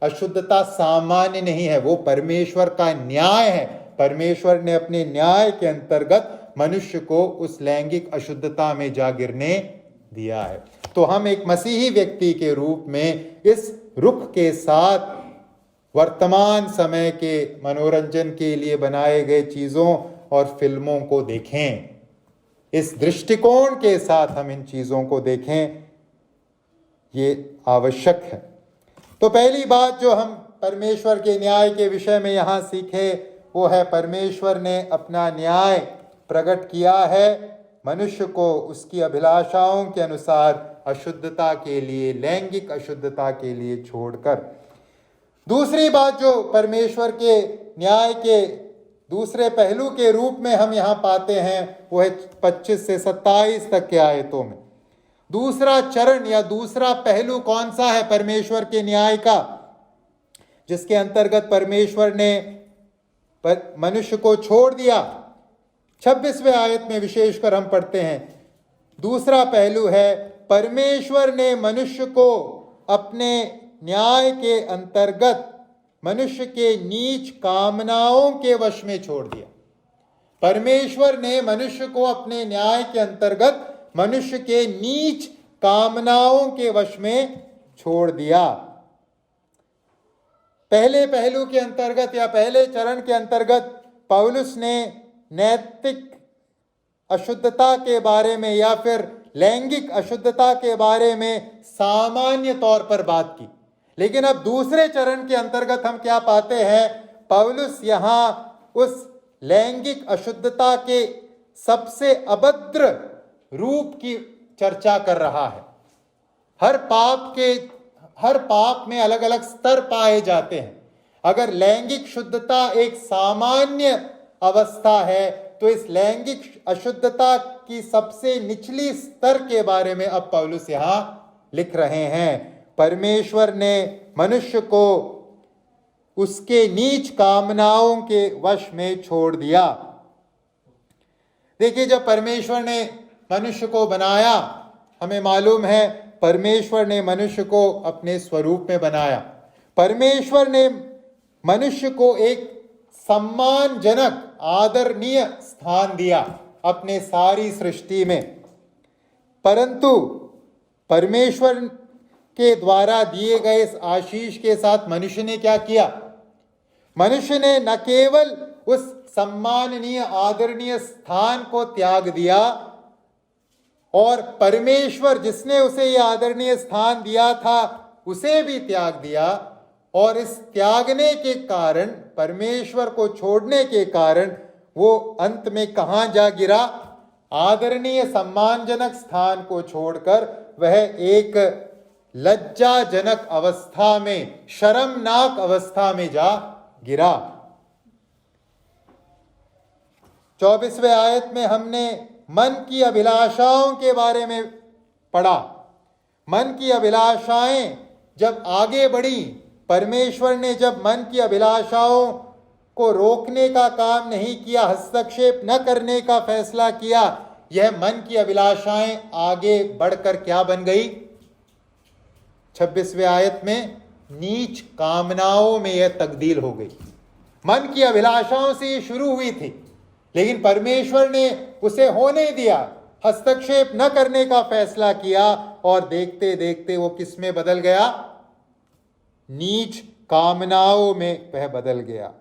अशुद्धता सामान्य नहीं है, वो परमेश्वर का न्याय है। परमेश्वर ने अपने न्याय के अंतर्गत मनुष्य को उस लैंगिक अशुद्धता में जा गिरने दिया है। तो हम एक मसीही व्यक्ति के रूप में इस रुख के साथ वर्तमान समय के मनोरंजन के लिए बनाए गए चीजों और फिल्मों को देखें। इस दृष्टिकोण के साथ हम इन चीजों को देखें, ये आवश्यक है। तो पहली बात जो हम परमेश्वर के न्याय के विषय में यहाँ सीखे वो है, परमेश्वर ने अपना न्याय प्रकट किया है मनुष्य को उसकी अभिलाषाओं के अनुसार अशुद्धता के लिए, लैंगिक अशुद्धता के लिए छोड़कर। दूसरी बात जो परमेश्वर के न्याय के दूसरे पहलू के रूप में हम यहाँ पाते हैं वो है 25 से 27 तक के आयतों में। दूसरा चरण या दूसरा पहलू कौन सा है परमेश्वर के न्याय का, जिसके अंतर्गत परमेश्वर ने मनुष्य को छोड़ दिया? 26वें आयत में विशेषकर हम पढ़ते हैं, दूसरा पहलू है परमेश्वर ने मनुष्य को अपने न्याय के अंतर्गत मनुष्य के नीच कामनाओं के वश में छोड़ दिया। परमेश्वर ने मनुष्य को अपने न्याय के अंतर्गत मनुष्य के नीच कामनाओं के वश में छोड़ दिया। पहले पहलू के अंतर्गत या पहले चरण के अंतर्गत पौलुस ने नैतिक अशुद्धता के बारे में या फिर लैंगिक अशुद्धता के बारे में सामान्य तौर पर बात की। लेकिन अब दूसरे चरण के अंतर्गत हम क्या पाते हैं? पौलुस यहाँ उस लैंगिक अशुद्धता के सबसे अभद्र रूप की चर्चा कर रहा है। हर पाप में अलग अलग स्तर पाए जाते हैं। अगर लैंगिक शुद्धता एक सामान्य अवस्था है तो इस लैंगिक अशुद्धता की सबसे निचली स्तर के बारे में अब पौलुस यहाँ लिख रहे हैं। परमेश्वर ने मनुष्य को उसके नीच कामनाओं के वश में छोड़ दिया। देखिए, जब परमेश्वर ने मनुष्य को बनाया, हमें मालूम है परमेश्वर ने मनुष्य को अपने स्वरूप में बनाया। परमेश्वर ने मनुष्य को एक सम्मानजनक, आदरणीय स्थान दिया अपने सारी सृष्टि में। परंतु परमेश्वर के द्वारा दिए गए इस आशीष के साथ मनुष्य ने क्या किया? मनुष्य ने न केवल उस सम्माननीय, आदरणीय स्थान को त्याग दिया, और परमेश्वर जिसने उसे यह आदरणीय स्थान दिया था उसे भी त्याग दिया। और इस त्यागने के कारण, परमेश्वर को छोड़ने के कारण, वो अंत में कहाँ जा गिरा? आदरणीय, सम्मानजनक स्थान को छोड़कर वह एक लज्जाजनक अवस्था में, शर्मनाक अवस्था में जा गिरा। 24वें आयत में हमने मन की अभिलाषाओं के बारे में पढ़ा। मन की अभिलाषाएं जब आगे बढ़ी, परमेश्वर ने जब मन की अभिलाषाओं को रोकने का काम नहीं किया, हस्तक्षेप न करने का फैसला किया, यह मन की अभिलाषाएं आगे बढ़कर क्या बन गई? 26वें आयत में नीच कामनाओं में यह तब्दील हो गई। मन की अभिलाषाओं से ये शुरू हुई थी, लेकिन परमेश्वर ने उसे होने दिया, हस्तक्षेप न करने का फैसला किया, और देखते देखते वो किस में बदल गया? नीच कामनाओं में वह बदल गया।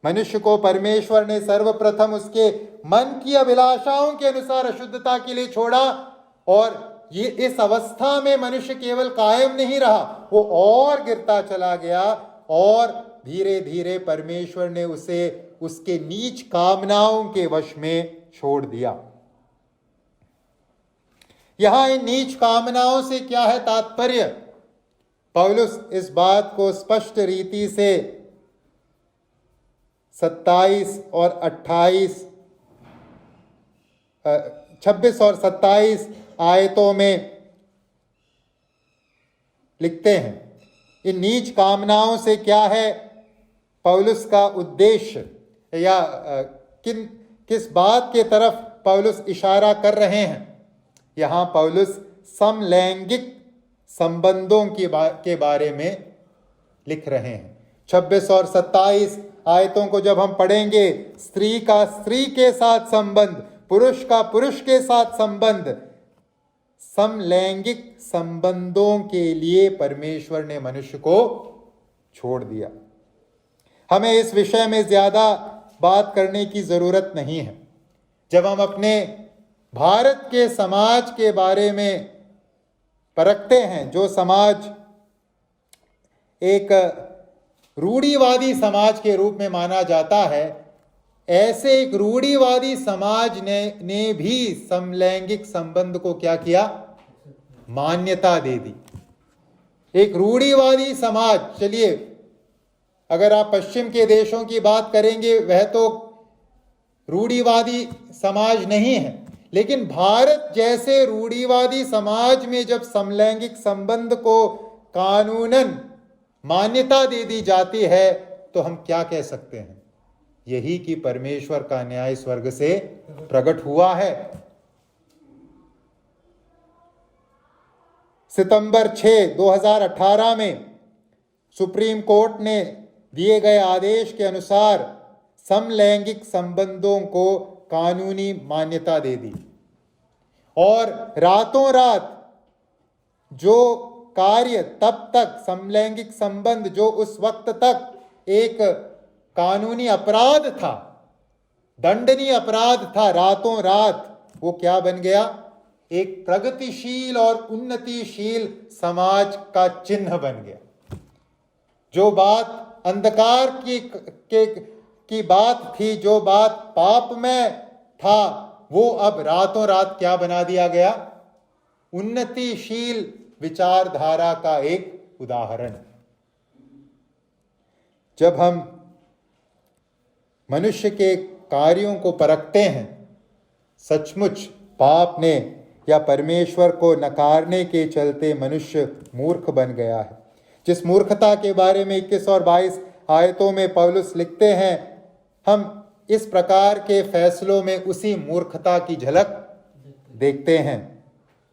मनुष्य को परमेश्वर ने सर्वप्रथम उसके मन की अभिलाषाओं के अनुसार अशुद्धता के लिए छोड़ा, और ये इस अवस्था में मनुष्य केवल कायम नहीं रहा, वो और गिरता चला गया, और धीरे धीरे परमेश्वर ने उसे उसके नीच कामनाओं के वश में छोड़ दिया। यहां इन नीच कामनाओं से क्या है तात्पर्य? पौलुस इस बात को स्पष्ट रीति से 27 और 28 26 और 27 आयतों में लिखते हैं। इन नीच कामनाओं से क्या है पौलुस का उद्देश्य, या किस बात के तरफ पौलुस इशारा कर रहे हैं? यहां पौलुस समलैंगिक संबंधों के बारे में लिख रहे हैं। 26 और 27 आयतों को जब हम पढ़ेंगे, स्त्री का स्त्री के साथ संबंध, पुरुष का पुरुष के साथ संबंध, समलैंगिक संबंधों के लिए परमेश्वर ने मनुष्य को छोड़ दिया। हमें इस विषय में ज्यादा बात करने की जरूरत नहीं है। जब हम अपने भारत के समाज के बारे में परखते हैं, जो समाज एक रूढ़िवादी समाज के रूप में माना जाता है, ऐसे एक रूढ़िवादी समाज ने भी समलैंगिक संबंध को क्या किया? मान्यता दे दी। एक रूढ़िवादी समाज, चलिए अगर आप पश्चिम के देशों की बात करेंगे, वह तो रूढ़िवादी समाज नहीं है, लेकिन भारत जैसे रूढ़िवादी समाज में जब समलैंगिक संबंध को कानूनन मान्यता दे दी जाती है, तो हम क्या कह सकते हैं? यही कि परमेश्वर का न्याय स्वर्ग से प्रकट हुआ है। सितंबर 6, 2018 में सुप्रीम कोर्ट ने दिए गए आदेश के अनुसार समलैंगिक संबंधों को कानूनी मान्यता दे दी, और रातों रात जो कार्य तब तक समलैंगिक संबंध जो उस वक्त तक एक कानूनी अपराध था, दंडनीय अपराध था, रातों रात वो क्या बन गया? एक प्रगतिशील और उन्नतिशील समाज का चिन्ह बन गया। जो बात अंधकार की बात थी, जो बात पाप में था, वो अब रातों रात क्या बना दिया गया? उन्नतिशील विचारधारा का एक उदाहरण। जब हम मनुष्य के कार्यों को परखते हैं, सचमुच पाप ने या परमेश्वर को नकारने के चलते मनुष्य मूर्ख बन गया है। जिस मूर्खता के बारे में 21 और 22 आयतों में पौलुस लिखते हैं, हम इस प्रकार के फैसलों में उसी मूर्खता की झलक देखते हैं।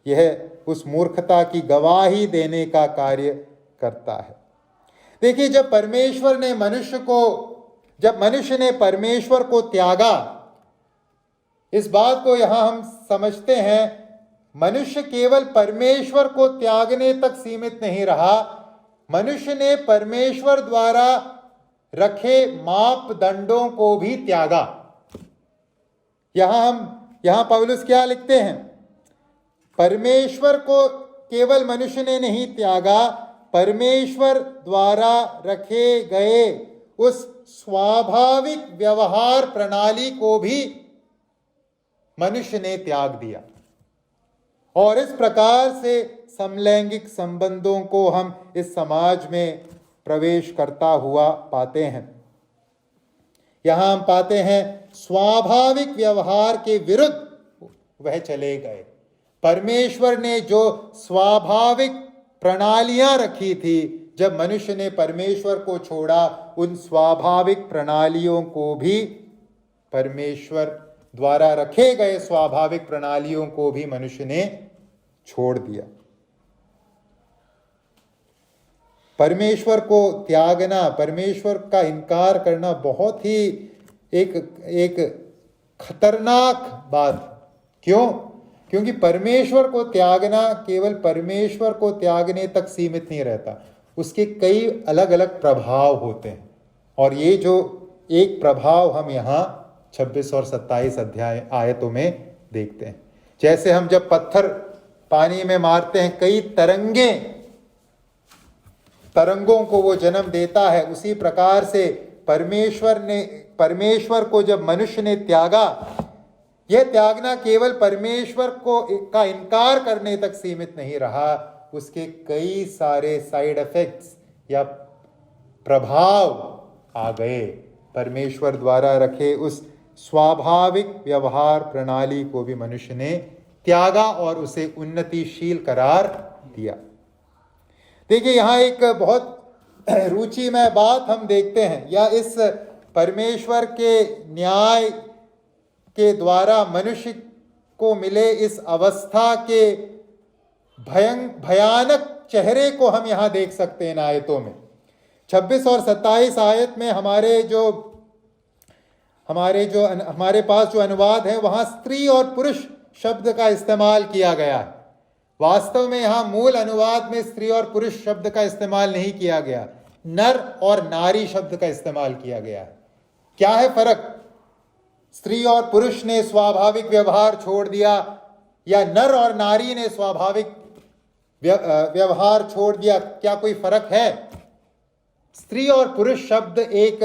यह उस मूर्खता की गवाही देने का कार्य करता है। देखिए, जब मनुष्य ने परमेश्वर को त्यागा, इस बात को यहां हम समझते हैं, मनुष्य केवल परमेश्वर को त्यागने तक सीमित नहीं रहा, मनुष्य ने परमेश्वर द्वारा रखे मापदंडों को भी त्यागा। यहां पौलुस क्या लिखते हैं? परमेश्वर को केवल मनुष्य ने नहीं त्यागा, परमेश्वर द्वारा रखे गए उस स्वाभाविक व्यवहार प्रणाली को भी मनुष्य ने त्याग दिया। और इस प्रकार से समलैंगिक संबंधों को हम इस समाज में प्रवेश करता हुआ पाते हैं। यहां हम पाते हैं स्वाभाविक व्यवहार के विरुद्ध वह चले गए। परमेश्वर ने जो स्वाभाविक प्रणालियां रखी थी, जब मनुष्य ने परमेश्वर को छोड़ा, उन स्वाभाविक प्रणालियों को भी, परमेश्वर द्वारा रखे गए स्वाभाविक प्रणालियों को भी मनुष्य ने छोड़ दिया। परमेश्वर को त्यागना, परमेश्वर का इनकार करना बहुत ही एक खतरनाक बात। क्यों? क्योंकि परमेश्वर को त्यागना केवल परमेश्वर को त्यागने तक सीमित नहीं रहता, उसके कई अलग अलग प्रभाव होते हैं। और ये जो एक प्रभाव हम यहाँ 26 और 27 अध्याय आयतों में देखते हैं। जैसे हम जब पत्थर पानी में मारते हैं, कई तरंगों को वो जन्म देता है, उसी प्रकार से परमेश्वर को जब मनुष्य ने त्यागा, यह त्यागना केवल परमेश्वर का इनकार करने तक सीमित नहीं रहा, उसके कई सारे साइड इफेक्ट्स या प्रभाव आ गए। परमेश्वर द्वारा रखे उस स्वाभाविक व्यवहार प्रणाली को भी मनुष्य ने त्यागा और उसे उन्नतिशील करार दिया। देखिए, यहाँ एक बहुत रुचिमय बात हम देखते हैं, या इस परमेश्वर के न्याय के द्वारा मनुष्य को मिले इस अवस्था के भयानक चेहरे को हम यहाँ देख सकते हैं इन आयतों में। 26 और 27 आयत में हमारे पास जो अनुवाद है, वहाँ स्त्री और पुरुष शब्द का इस्तेमाल किया गया है। वास्तव में यहाँ मूल अनुवाद में स्त्री और पुरुष शब्द का इस्तेमाल नहीं किया गया, नर और नारी शब्द का इस्तेमाल किया गया है। क्या है फर्क? स्त्री और पुरुष ने स्वाभाविक व्यवहार छोड़ दिया, या नर और नारी ने स्वाभाविक व्यवहार छोड़ दिया? क्या कोई फर्क है? स्त्री और पुरुष शब्द एक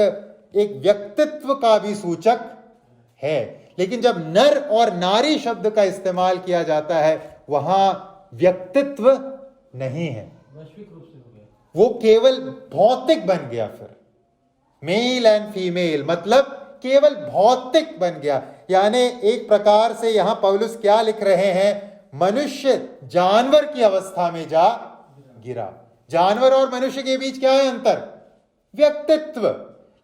व्यक्तित्व का भी सूचक है, लेकिन जब नर और नारी शब्द का इस्तेमाल किया जाता है, वहां व्यक्तित्व नहीं है, वैश्विक रूप से हो गया, वो केवल भौतिक बन गया। फिर मेल एंड फीमेल मतलब केवल भौतिक बन गया। यानी एक प्रकार से यहां पौलुस क्या लिख रहे हैं? मनुष्य जानवर की अवस्था में जा गिरा। जानवर और मनुष्य के बीच क्या है अंतर? व्यक्तित्व।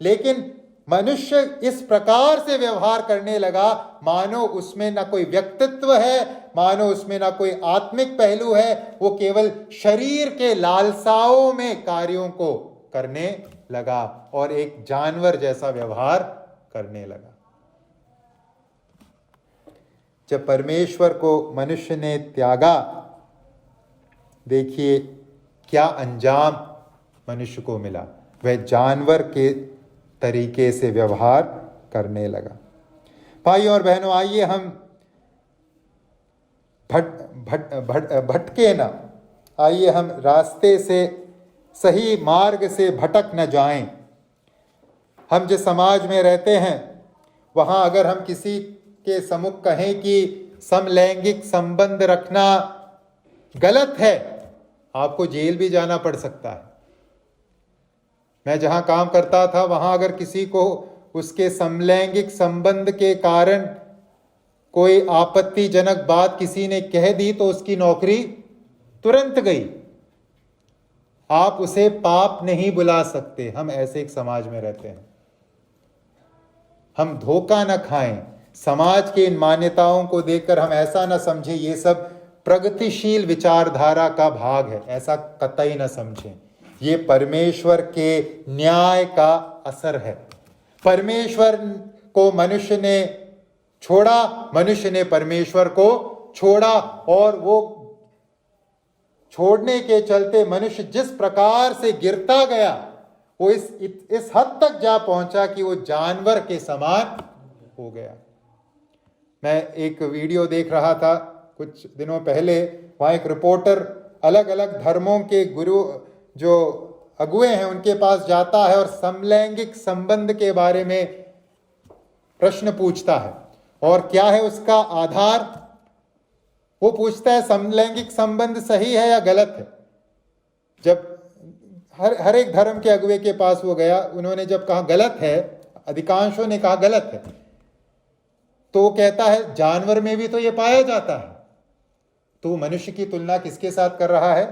लेकिन मनुष्य इस प्रकार से व्यवहार करने लगा मानो उसमें ना कोई व्यक्तित्व है, मानो उसमें ना कोई आत्मिक पहलू है, वो केवल शरीर के लालसाओं में कार्यों को करने लगा और एक जानवर जैसा व्यवहार करने लगा। जब परमेश्वर को मनुष्य ने त्यागा, देखिए क्या अंजाम मनुष्य को मिला। वह जानवर के तरीके से व्यवहार करने लगा। भाई और बहनों, आइए हम भटके ना, आइए हम रास्ते से, सही मार्ग से भटक न जाएं। हम जिस समाज में रहते हैं, वहाँ अगर हम किसी के सम्मुख कहें कि समलैंगिक संबंध रखना गलत है, आपको जेल भी जाना पड़ सकता है। मैं जहाँ काम करता था, वहाँ अगर किसी को उसके समलैंगिक संबंध के कारण कोई आपत्तिजनक बात किसी ने कह दी तो उसकी नौकरी तुरंत गई। आप उसे पाप नहीं बुला सकते। हम ऐसे एक समाज में रहते हैं। हम धोखा न खाएं। समाज के इन मान्यताओं को देखकर हम ऐसा न समझें ये सब प्रगतिशील विचारधारा का भाग है, ऐसा कतई न समझें। ये परमेश्वर के न्याय का असर है। परमेश्वर को मनुष्य ने छोड़ा, मनुष्य ने परमेश्वर को छोड़ा, और वो छोड़ने के चलते मनुष्य जिस प्रकार से गिरता गया, वो इस हद तक जा पहुंचा कि वो जानवर के समान हो गया। मैं एक वीडियो देख रहा था कुछ दिनों पहले। वहाँ एक रिपोर्टर अलग अलग धर्मों के गुरु जो अगुए हैं उनके पास जाता है और समलैंगिक संबंध के बारे में प्रश्न पूछता है। और क्या है उसका आधार? वो पूछता है समलैंगिक संबंध सही है या गलत है। जब हर एक धर्म के अगुए के पास वो गया, उन्होंने जब कहा गलत है, अधिकांशों ने कहा गलत है, तो वो कहता है जानवर में भी तो ये पाया जाता है। तो मनुष्य की तुलना किसके साथ कर रहा है?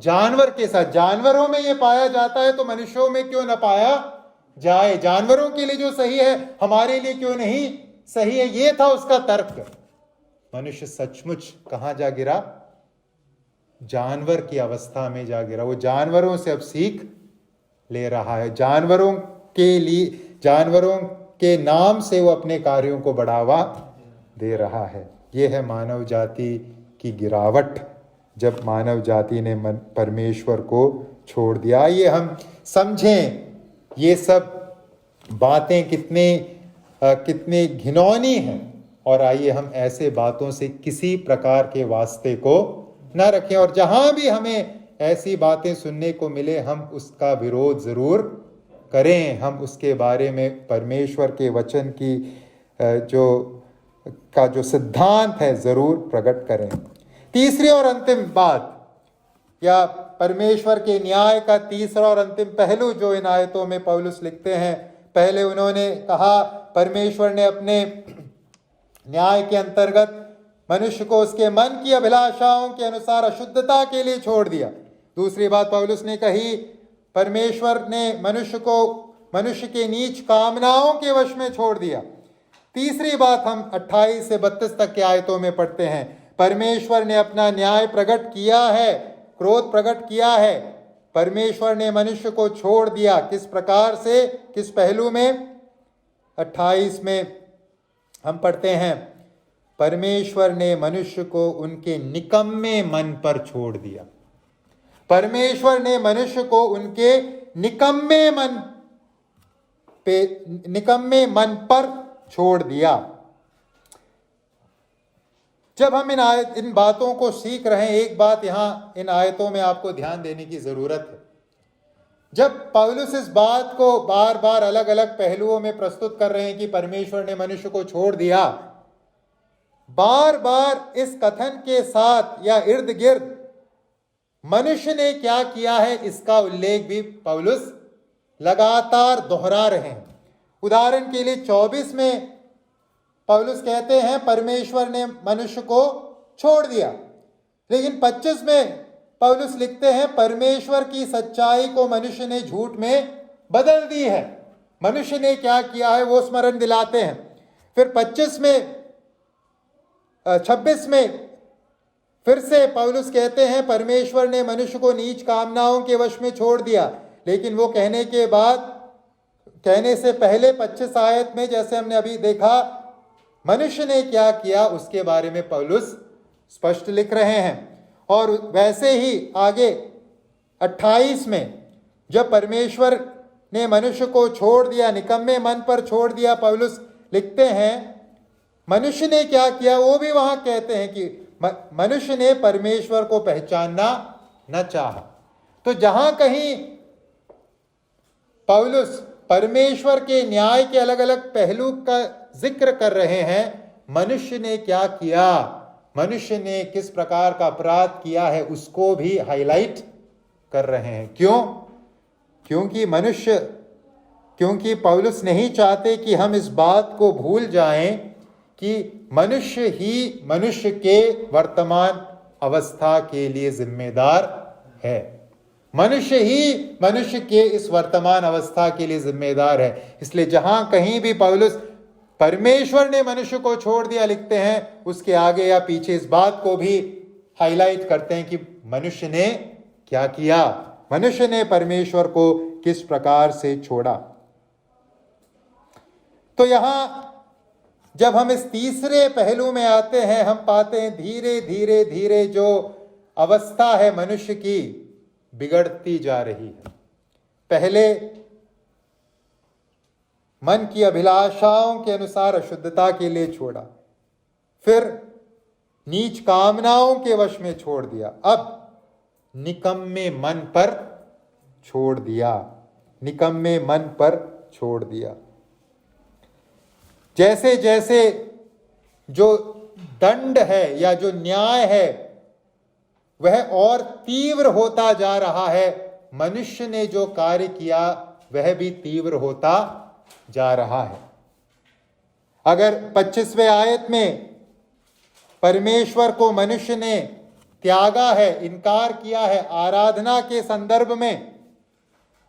जानवर के साथ। जानवरों में ये पाया जाता है तो मनुष्यों में क्यों न पाया जाए? जानवरों के लिए जो सही है हमारे लिए क्यों नहीं सही है? ये था उसका तर्क। मनुष्य सचमुच कहां जा गिरा? जानवर की अवस्था में जा गिरा। वो जानवरों से अब सीख ले रहा है, जानवरों के नाम से वो अपने कार्यों को बढ़ावा दे रहा है। ये है मानव जाति की गिरावट, जब मानव जाति ने परमेश्वर को छोड़ दिया। आइए हम समझें ये सब बातें कितनी घिनौनी हैं, और आइए हम ऐसे बातों से किसी प्रकार के वास्ते को न रखें, और जहां भी हमें ऐसी बातें सुनने को मिले हम उसका विरोध जरूर करें। हम उसके बारे में परमेश्वर के वचन की जो सिद्धांत है जरूर प्रकट करें। तीसरी और अंतिम बात, या परमेश्वर के न्याय का तीसरा और अंतिम पहलू जो इन आयतों में पौलुस लिखते हैं। पहले उन्होंने कहा परमेश्वर ने अपने न्याय के अंतर्गत मनुष्य को उसके मन की अभिलाषाओं के अनुसार अशुद्धता के लिए छोड़ दिया। दूसरी बात पौलुस ने कही, परमेश्वर ने मनुष्य के नीच कामनाओं के वश में छोड़ दिया। तीसरी बात हम 28 से 32 तक के आयतों में पढ़ते हैं, परमेश्वर ने अपना न्याय प्रकट किया है, क्रोध प्रकट किया है। परमेश्वर ने मनुष्य को छोड़ दिया, किस प्रकार से, किस पहलू में? 28 में हम पढ़ते हैं, परमेश्वर ने मनुष्य को उनके निकम्मे मन पर छोड़ दिया। परमेश्वर ने मनुष्य को उनके निकम्मे मन पर छोड़ दिया। जब हम इन बातों को सीख रहे हैं, एक बात यहां इन आयतों में आपको ध्यान देने की जरूरत है। जब पौलुस इस बात को बार बार अलग अलग पहलुओं में प्रस्तुत कर रहे हैं कि परमेश्वर ने मनुष्य को छोड़ दिया, बार बार इस कथन के साथ या इर्द गिर्द मनुष्य ने क्या किया है इसका उल्लेख भी पौलुस लगातार दोहरा रहे हैं। उदाहरण के लिए 24 में पौलुस कहते हैं परमेश्वर ने मनुष्य को छोड़ दिया, लेकिन 25 में पौलुस लिखते हैं परमेश्वर की सच्चाई को मनुष्य ने झूठ में बदल दी है। मनुष्य ने क्या किया है वो स्मरण दिलाते हैं। फिर 26 में फिर से पौलुस कहते हैं परमेश्वर ने मनुष्य को नीच कामनाओं के वश में छोड़ दिया, लेकिन वो कहने से पहले 25 आयत में जैसे हमने अभी देखा मनुष्य ने क्या किया उसके बारे में पौलुस स्पष्ट लिख रहे हैं। और वैसे ही आगे 28 में जब परमेश्वर ने मनुष्य को छोड़ दिया, निकम्मे मन पर छोड़ दिया, पौलुस लिखते हैं मनुष्य ने क्या किया, वो भी वहां कहते हैं कि मनुष्य ने परमेश्वर को पहचानना न चाहा। तो जहां कहीं पौलुस परमेश्वर के न्याय के अलग अलग पहलू का जिक्र कर रहे हैं, मनुष्य ने क्या किया, मनुष्य ने किस प्रकार का अपराध किया है उसको भी हाईलाइट कर रहे हैं। क्यों? क्योंकि पौलुस नहीं चाहते कि हम इस बात को भूल जाएं कि मनुष्य ही मनुष्य के वर्तमान अवस्था के लिए जिम्मेदार है। मनुष्य ही मनुष्य के इस वर्तमान अवस्था के लिए जिम्मेदार है। इसलिए जहां कहीं भी पौलुस परमेश्वर ने मनुष्य को छोड़ दिया लिखते हैं, उसके आगे या पीछे इस बात को भी हाईलाइट करते हैं कि मनुष्य ने क्या किया, मनुष्य ने परमेश्वर को किस प्रकार से छोड़ा। तो यहां जब हम इस तीसरे पहलू में आते हैं, हम पाते हैं धीरे धीरे धीरे जो अवस्था है मनुष्य की बिगड़ती जा रही है। पहले मन की अभिलाषाओं के अनुसार अशुद्धता के लिए छोड़ा, फिर नीच कामनाओं के वश में छोड़ दिया, अब निकम्मे मन पर छोड़ दिया, निकम्मे मन पर छोड़ दिया। जैसे जैसे जो दंड है या जो न्याय है वह और तीव्र होता जा रहा है, मनुष्य ने जो कार्य किया वह भी तीव्र होता जा रहा है। अगर 25वें आयत में परमेश्वर को मनुष्य ने त्यागा है, इनकार किया है आराधना के संदर्भ में,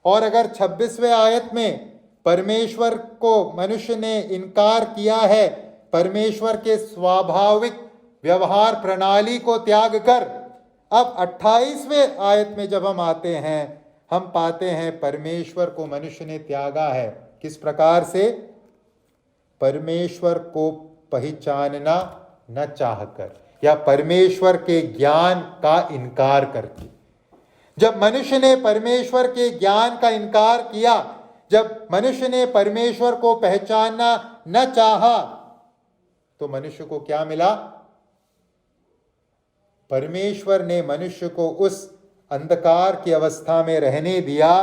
और अगर 26वें आयत में परमेश्वर को मनुष्य ने इनकार किया है परमेश्वर के स्वाभाविक व्यवहार प्रणाली को त्याग कर अब 28वें आयत में जब हम आते हैं, हम पाते हैं परमेश्वर को मनुष्य ने त्यागा है। किस प्रकार से? परमेश्वर को पहचानना न चाहकर, या परमेश्वर के ज्ञान का इनकार करके। जब मनुष्य ने परमेश्वर के ज्ञान का इनकार किया, जब मनुष्य ने परमेश्वर को पहचानना न चाहा, तो मनुष्य को क्या मिला? परमेश्वर ने मनुष्य को उस अंधकार की अवस्था में रहने दिया,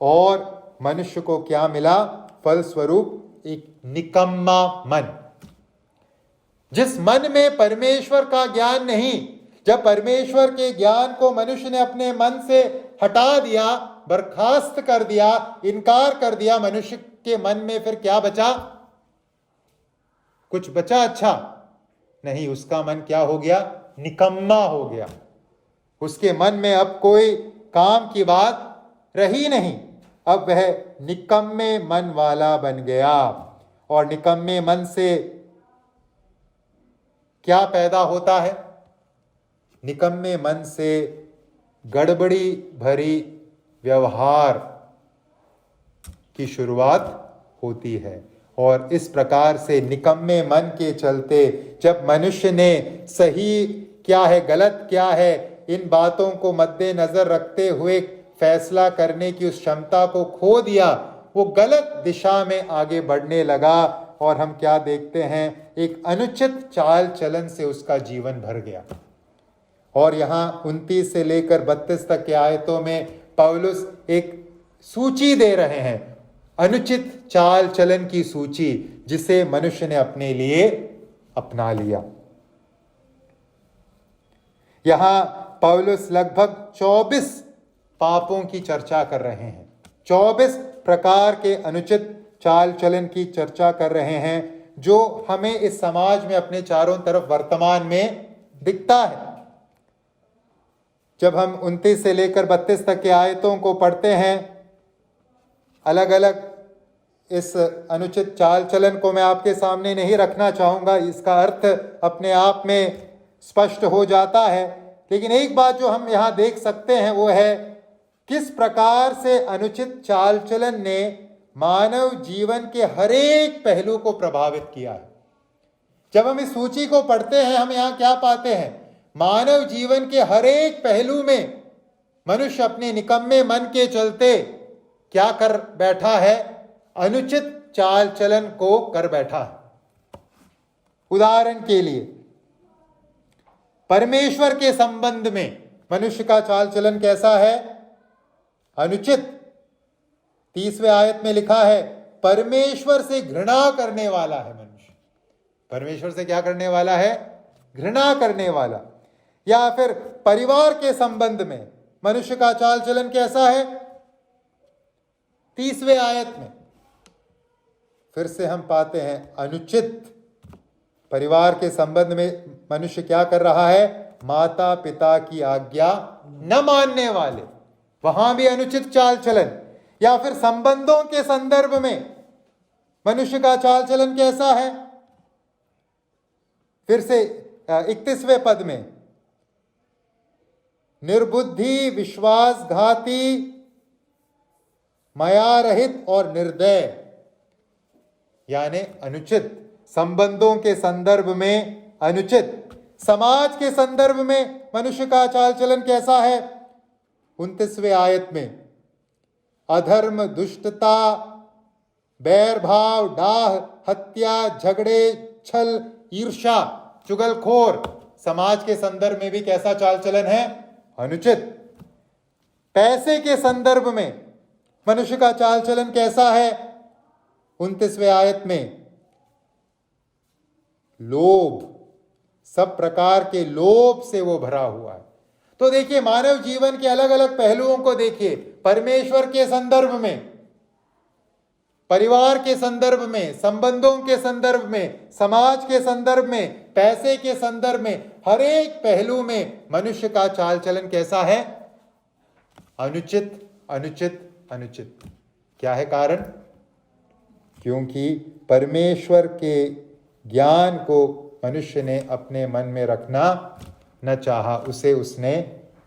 और मनुष्य को क्या मिला? फलस्वरूप एक निकम्मा मन। जिस मन में परमेश्वर का ज्ञान नहीं, जब परमेश्वर के ज्ञान को मनुष्य ने अपने मन से हटा दिया, बर्खास्त कर दिया, इनकार कर दिया, मनुष्य के मन में फिर क्या बचा? कुछ बचा अच्छा नहीं। उसका मन क्या हो गया? निकम्मा हो गया। उसके मन में अब कोई काम की बात रही नहीं। अब वह निकम्मे मन वाला बन गया। और निकम्मे मन से क्या पैदा होता है? निकम्मे मन से गड़बड़ी भरी व्यवहार की शुरुआत होती है। और इस प्रकार से निकम्मे मन के चलते जब मनुष्य ने सही क्या है, गलत क्या है, इन बातों को मद्देनजर रखते हुए फैसला करने की उस क्षमता को खो दिया, वो गलत दिशा में आगे बढ़ने लगा। और हम क्या देखते हैं? एक अनुचित चाल चलन से उसका जीवन भर गया। और यहाँ 29 से लेकर 32 तक के आयतों में पौलुस एक सूची दे रहे हैं, अनुचित चाल चलन की सूची, जिसे मनुष्य ने अपने लिए अपना लिया। यहां पौलुस लगभग 24 पापों की चर्चा कर रहे हैं। 24 प्रकार के अनुचित चाल चलन की चर्चा कर रहे हैं, जो हमें इस समाज में अपने चारों तरफ वर्तमान में दिखता है। जब हम 29 से लेकर 32 तक के आयतों को पढ़ते हैं, अलग अलग इस अनुचित चाल चलन को मैं आपके सामने नहीं रखना चाहूँगा, इसका अर्थ अपने आप में स्पष्ट हो जाता है। लेकिन एक बात जो हम यहाँ देख सकते हैं वो है किस प्रकार से अनुचित चाल चलन ने मानव जीवन के हर एक पहलू को प्रभावित किया है। जब हम इस सूची को पढ़ते हैं, हम यहाँ क्या पाते हैं? मानव जीवन के हर एक पहलू में मनुष्य अपने निकम्मे मन के चलते क्या कर बैठा है? अनुचित चाल चलन को कर बैठा है। उदाहरण के लिए, परमेश्वर के संबंध में मनुष्य का चाल चलन कैसा है? अनुचित। 30वें आयत में लिखा है, परमेश्वर से घृणा करने वाला है मनुष्य। परमेश्वर से क्या करने वाला है? घृणा करने वाला। या फिर परिवार के संबंध में मनुष्य का चाल चलन कैसा है? 30वें आयत में फिर से हम पाते हैं अनुचित। परिवार के संबंध में मनुष्य क्या कर रहा है? माता पिता की आज्ञा न मानने वाले, वहां भी अनुचित चाल चलन। या फिर संबंधों के संदर्भ में मनुष्य का चाल चलन कैसा है? फिर से 31वें पद में, निर्बुद्धि, विश्वासघाती, माया रहित और निर्दय, यानी अनुचित। संबंधों के संदर्भ में अनुचित। समाज के संदर्भ में मनुष्य का चाल चलन कैसा है? 29वें आयत में, अधर्म, दुष्टता, बैर भाव, डाह, हत्या, झगड़े, छल, ईर्ष्या, चुगलखोर। समाज के संदर्भ में भी कैसा चाल चलन है? अनुचित। पैसे के संदर्भ में मनुष्य का चाल चलन कैसा है? 29वें आयत में, लोभ, सब प्रकार के लोभ से वो भरा हुआ है। तो देखिए, मानव जीवन के अलग अलग पहलुओं को देखिए। परमेश्वर के संदर्भ में, परिवार के संदर्भ में, संबंधों के संदर्भ में, समाज के संदर्भ में, पैसे के संदर्भ में, हर एक पहलू में मनुष्य का चाल चलन कैसा है? अनुचित, अनुचित, अनुचित। क्या है कारण? क्योंकि परमेश्वर के ज्ञान को मनुष्य ने अपने मन में रखना न चाहा, उसे उसने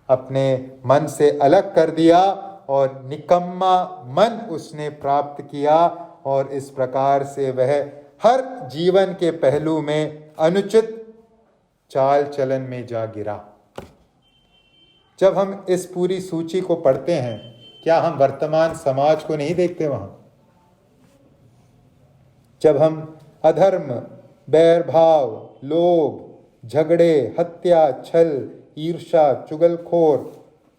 अपने मन से अलग कर दिया और निकम्मा मन उसने प्राप्त किया, और इस प्रकार से वह हर जीवन के पहलू में अनुचित चाल चलन में जा गिरा। जब हम इस पूरी सूची को पढ़ते हैं, क्या हम वर्तमान समाज को नहीं देखते वहां? जब हम अधर्म, बैरभाव, लोभ, झगड़े, हत्या, छल, ईर्ष्या, चुगलखोर,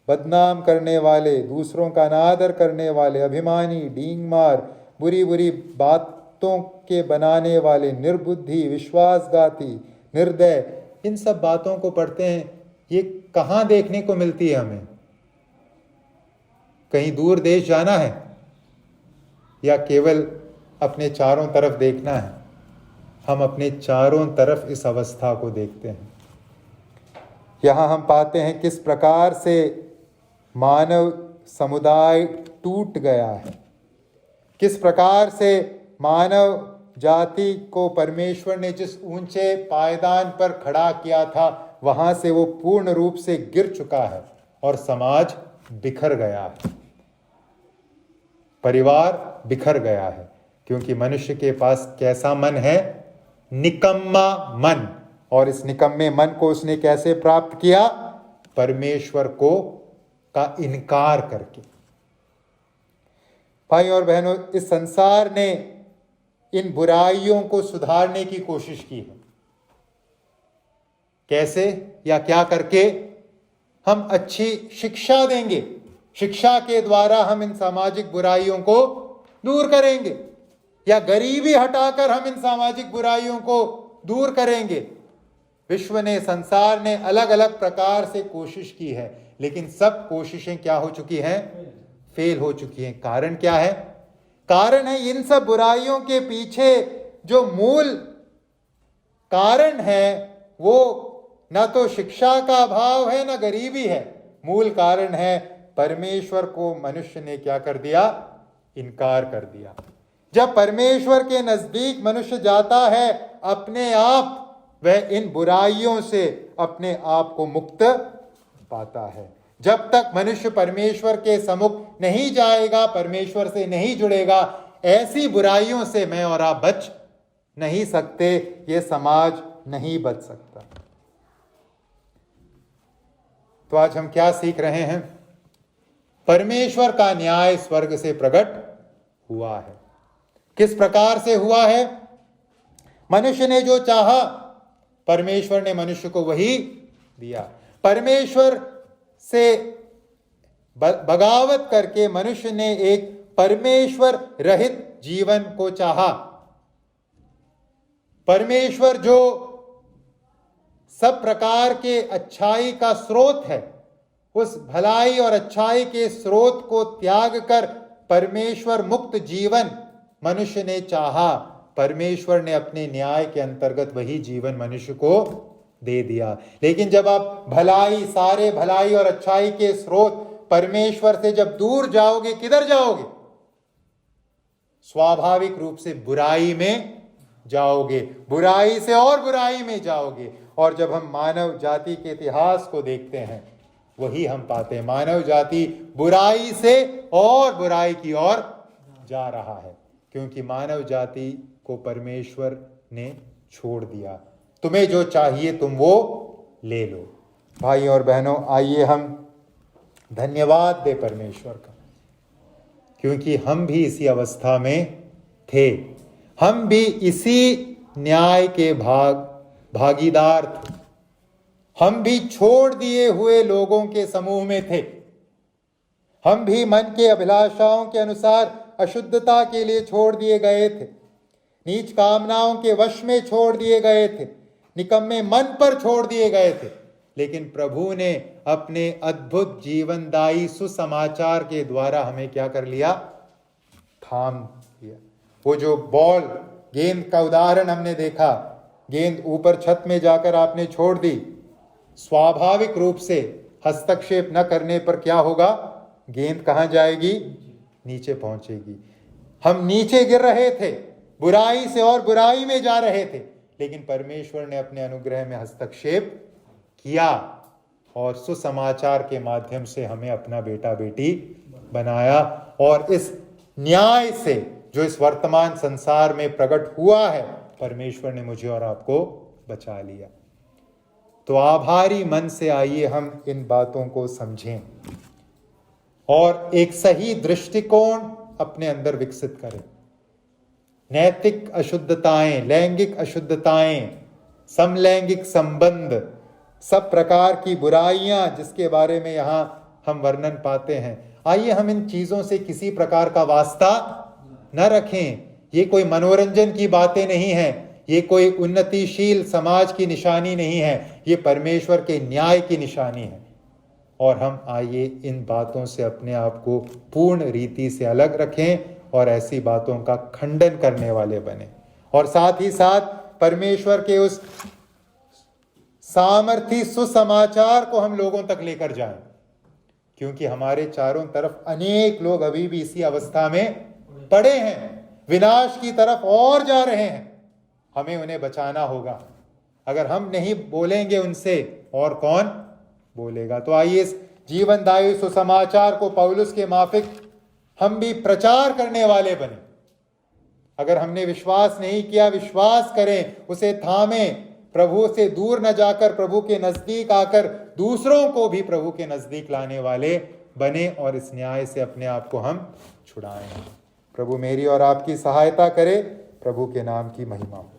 बदनाम करने वाले, दूसरों का अनादर करने वाले, अभिमानी, डींगमार, बुरी बुरी बातों के बनाने वाले, निर्बुद्धि, विश्वासघाती, निर्दय, इन सब बातों को पढ़ते हैं, ये कहाँ देखने को मिलती है हमें? कहीं दूर देश जाना है या केवल अपने चारों तरफ देखना है? हम अपने चारों तरफ इस अवस्था को देखते हैं। यहाँ हम पाते हैं किस प्रकार से मानव समुदाय टूट गया है, किस प्रकार से मानव जाति को परमेश्वर ने जिस ऊंचे पायदान पर खड़ा किया था, वहां से वो पूर्ण रूप से गिर चुका है और समाज बिखर गया है, परिवार बिखर गया है। क्योंकि मनुष्य के पास कैसा मन है? निकम्मा मन। और इस निकम्मे मन को उसने कैसे प्राप्त किया? परमेश्वर का इनकार करके। भाई और बहनों, इस संसार ने इन बुराइयों को सुधारने की कोशिश की है। कैसे या क्या करके? हम अच्छी शिक्षा देंगे, शिक्षा के द्वारा हम इन सामाजिक बुराइयों को दूर करेंगे, या गरीबी हटाकर हम इन सामाजिक बुराइयों को दूर करेंगे। विश्व ने, संसार ने अलग अलग प्रकार से कोशिश की है, लेकिन सब कोशिशें क्या हो चुकी हैं? फेल हो चुकी हैं। कारण क्या है? कारण है इन सब बुराइयों के पीछे जो मूल कारण है वो न तो शिक्षा का अभाव है, न गरीबी है। मूल कारण है परमेश्वर को मनुष्य ने क्या कर दिया? इनकार कर दिया। जब परमेश्वर के नजदीक मनुष्य जाता है, अपने आप वह इन बुराइयों से अपने आप को मुक्त पाता है। जब तक मनुष्य परमेश्वर के सम्मुख नहीं जाएगा, परमेश्वर से नहीं जुड़ेगा, ऐसी बुराइयों से मैं और आप बच नहीं सकते, ये समाज नहीं बच सकता। तो आज हम क्या सीख रहे हैं? परमेश्वर का न्याय स्वर्ग से प्रकट हुआ है। किस प्रकार से हुआ है? मनुष्य ने जो चाहा, परमेश्वर ने मनुष्य को वही दिया। परमेश्वर से बगावत करके मनुष्य ने एक परमेश्वर रहित जीवन को चाहा। परमेश्वर जो सब प्रकार के अच्छाई का स्रोत है, उस भलाई और अच्छाई के स्रोत को त्याग कर परमेश्वर मुक्त जीवन मनुष्य ने चाहा। परमेश्वर ने अपने न्याय के अंतर्गत वही जीवन मनुष्य को दे दिया। लेकिन जब आप सारे भलाई और अच्छाई के स्रोत परमेश्वर से जब दूर जाओगे, किधर जाओगे? स्वाभाविक रूप से बुराई में जाओगे, बुराई से और बुराई में जाओगे। और जब हम मानव जाति के इतिहास को देखते हैं, वही हम पाते हैं, मानव जाति बुराई से और बुराई की ओर जा रहा है, क्योंकि मानव जाति को परमेश्वर ने छोड़ दिया। तुम्हें जो चाहिए तुम वो ले लो। भाई और बहनों, आइए हम धन्यवाद दे परमेश्वर का, क्योंकि हम भी इसी अवस्था में थे। हम भी इसी न्याय के भागीदार थे। हम भी छोड़ दिए हुए लोगों के समूह में थे। हम भी मन के अभिलाषाओं के अनुसार अशुद्धता के लिए छोड़ दिए गए थे, नीच कामनाओं के वश में छोड़ दिए गए थे, निकम्मे मन पर छोड़ दिए गए थे। लेकिन प्रभु ने अपने अद्भुत जीवनदायी सुसमाचार के द्वारा हमें क्या कर लिया? थाम लिया। वो जो बॉल, गेंद का उदाहरण हमने देखा, गेंद ऊपर छत में जाकर आपने छोड़ दी, स्वाभाविक रूप से हस्तक्षेप न करने पर क्या होगा? गेंद कहां जाएगी? नीचे पहुंचेगी। हम नीचे गिर रहे थे, बुराई से और बुराई में जा रहे थे, लेकिन परमेश्वर ने अपने अनुग्रह में हस्तक्षेप किया और सुसमाचार के माध्यम से हमें अपना बेटा बेटी बनाया। और इस न्याय से जो इस वर्तमान संसार में प्रकट हुआ है, परमेश्वर ने मुझे और आपको बचा लिया। तो आभारी मन से आइए हम इन बातों को समझें और एक सही दृष्टिकोण अपने अंदर विकसित करें। नैतिक अशुद्धताएं, लैंगिक अशुद्धताएं, समलैंगिक संबंध, सब प्रकार की बुराइयां जिसके बारे में यहां हम वर्णन पाते हैं, आइए हम इन चीजों से किसी प्रकार का वास्ता न रखें। ये कोई मनोरंजन की बातें नहीं हैं, ये कोई उन्नतिशील समाज की निशानी नहीं है, ये परमेश्वर के न्याय की निशानी है। और हम आइए इन बातों से अपने आप को पूर्ण रीति से अलग रखें और ऐसी बातों का खंडन करने वाले बने। और साथ ही साथ परमेश्वर के उस सामर्थी सुसमाचार को हम लोगों तक लेकर जाएं, क्योंकि हमारे चारों तरफ अनेक लोग अभी भी इसी अवस्था में पड़े हैं, विनाश की तरफ और जा रहे हैं। हमें उन्हें बचाना होगा। अगर हम नहीं बोलेंगे उनसे, और कौन बोलेगा? तो आइए इस जीवनदायी सुसमाचार को पौलुस के माफिक हम भी प्रचार करने वाले बने। अगर हमने विश्वास नहीं किया, विश्वास करें, उसे थामें, प्रभु से दूर न जाकर प्रभु के नजदीक आकर दूसरों को भी प्रभु के नजदीक लाने वाले बने और इस न्याय से अपने आप को हम छुड़ाएं। प्रभु मेरी और आपकी सहायता करे। प्रभु के नाम की महिमा हो।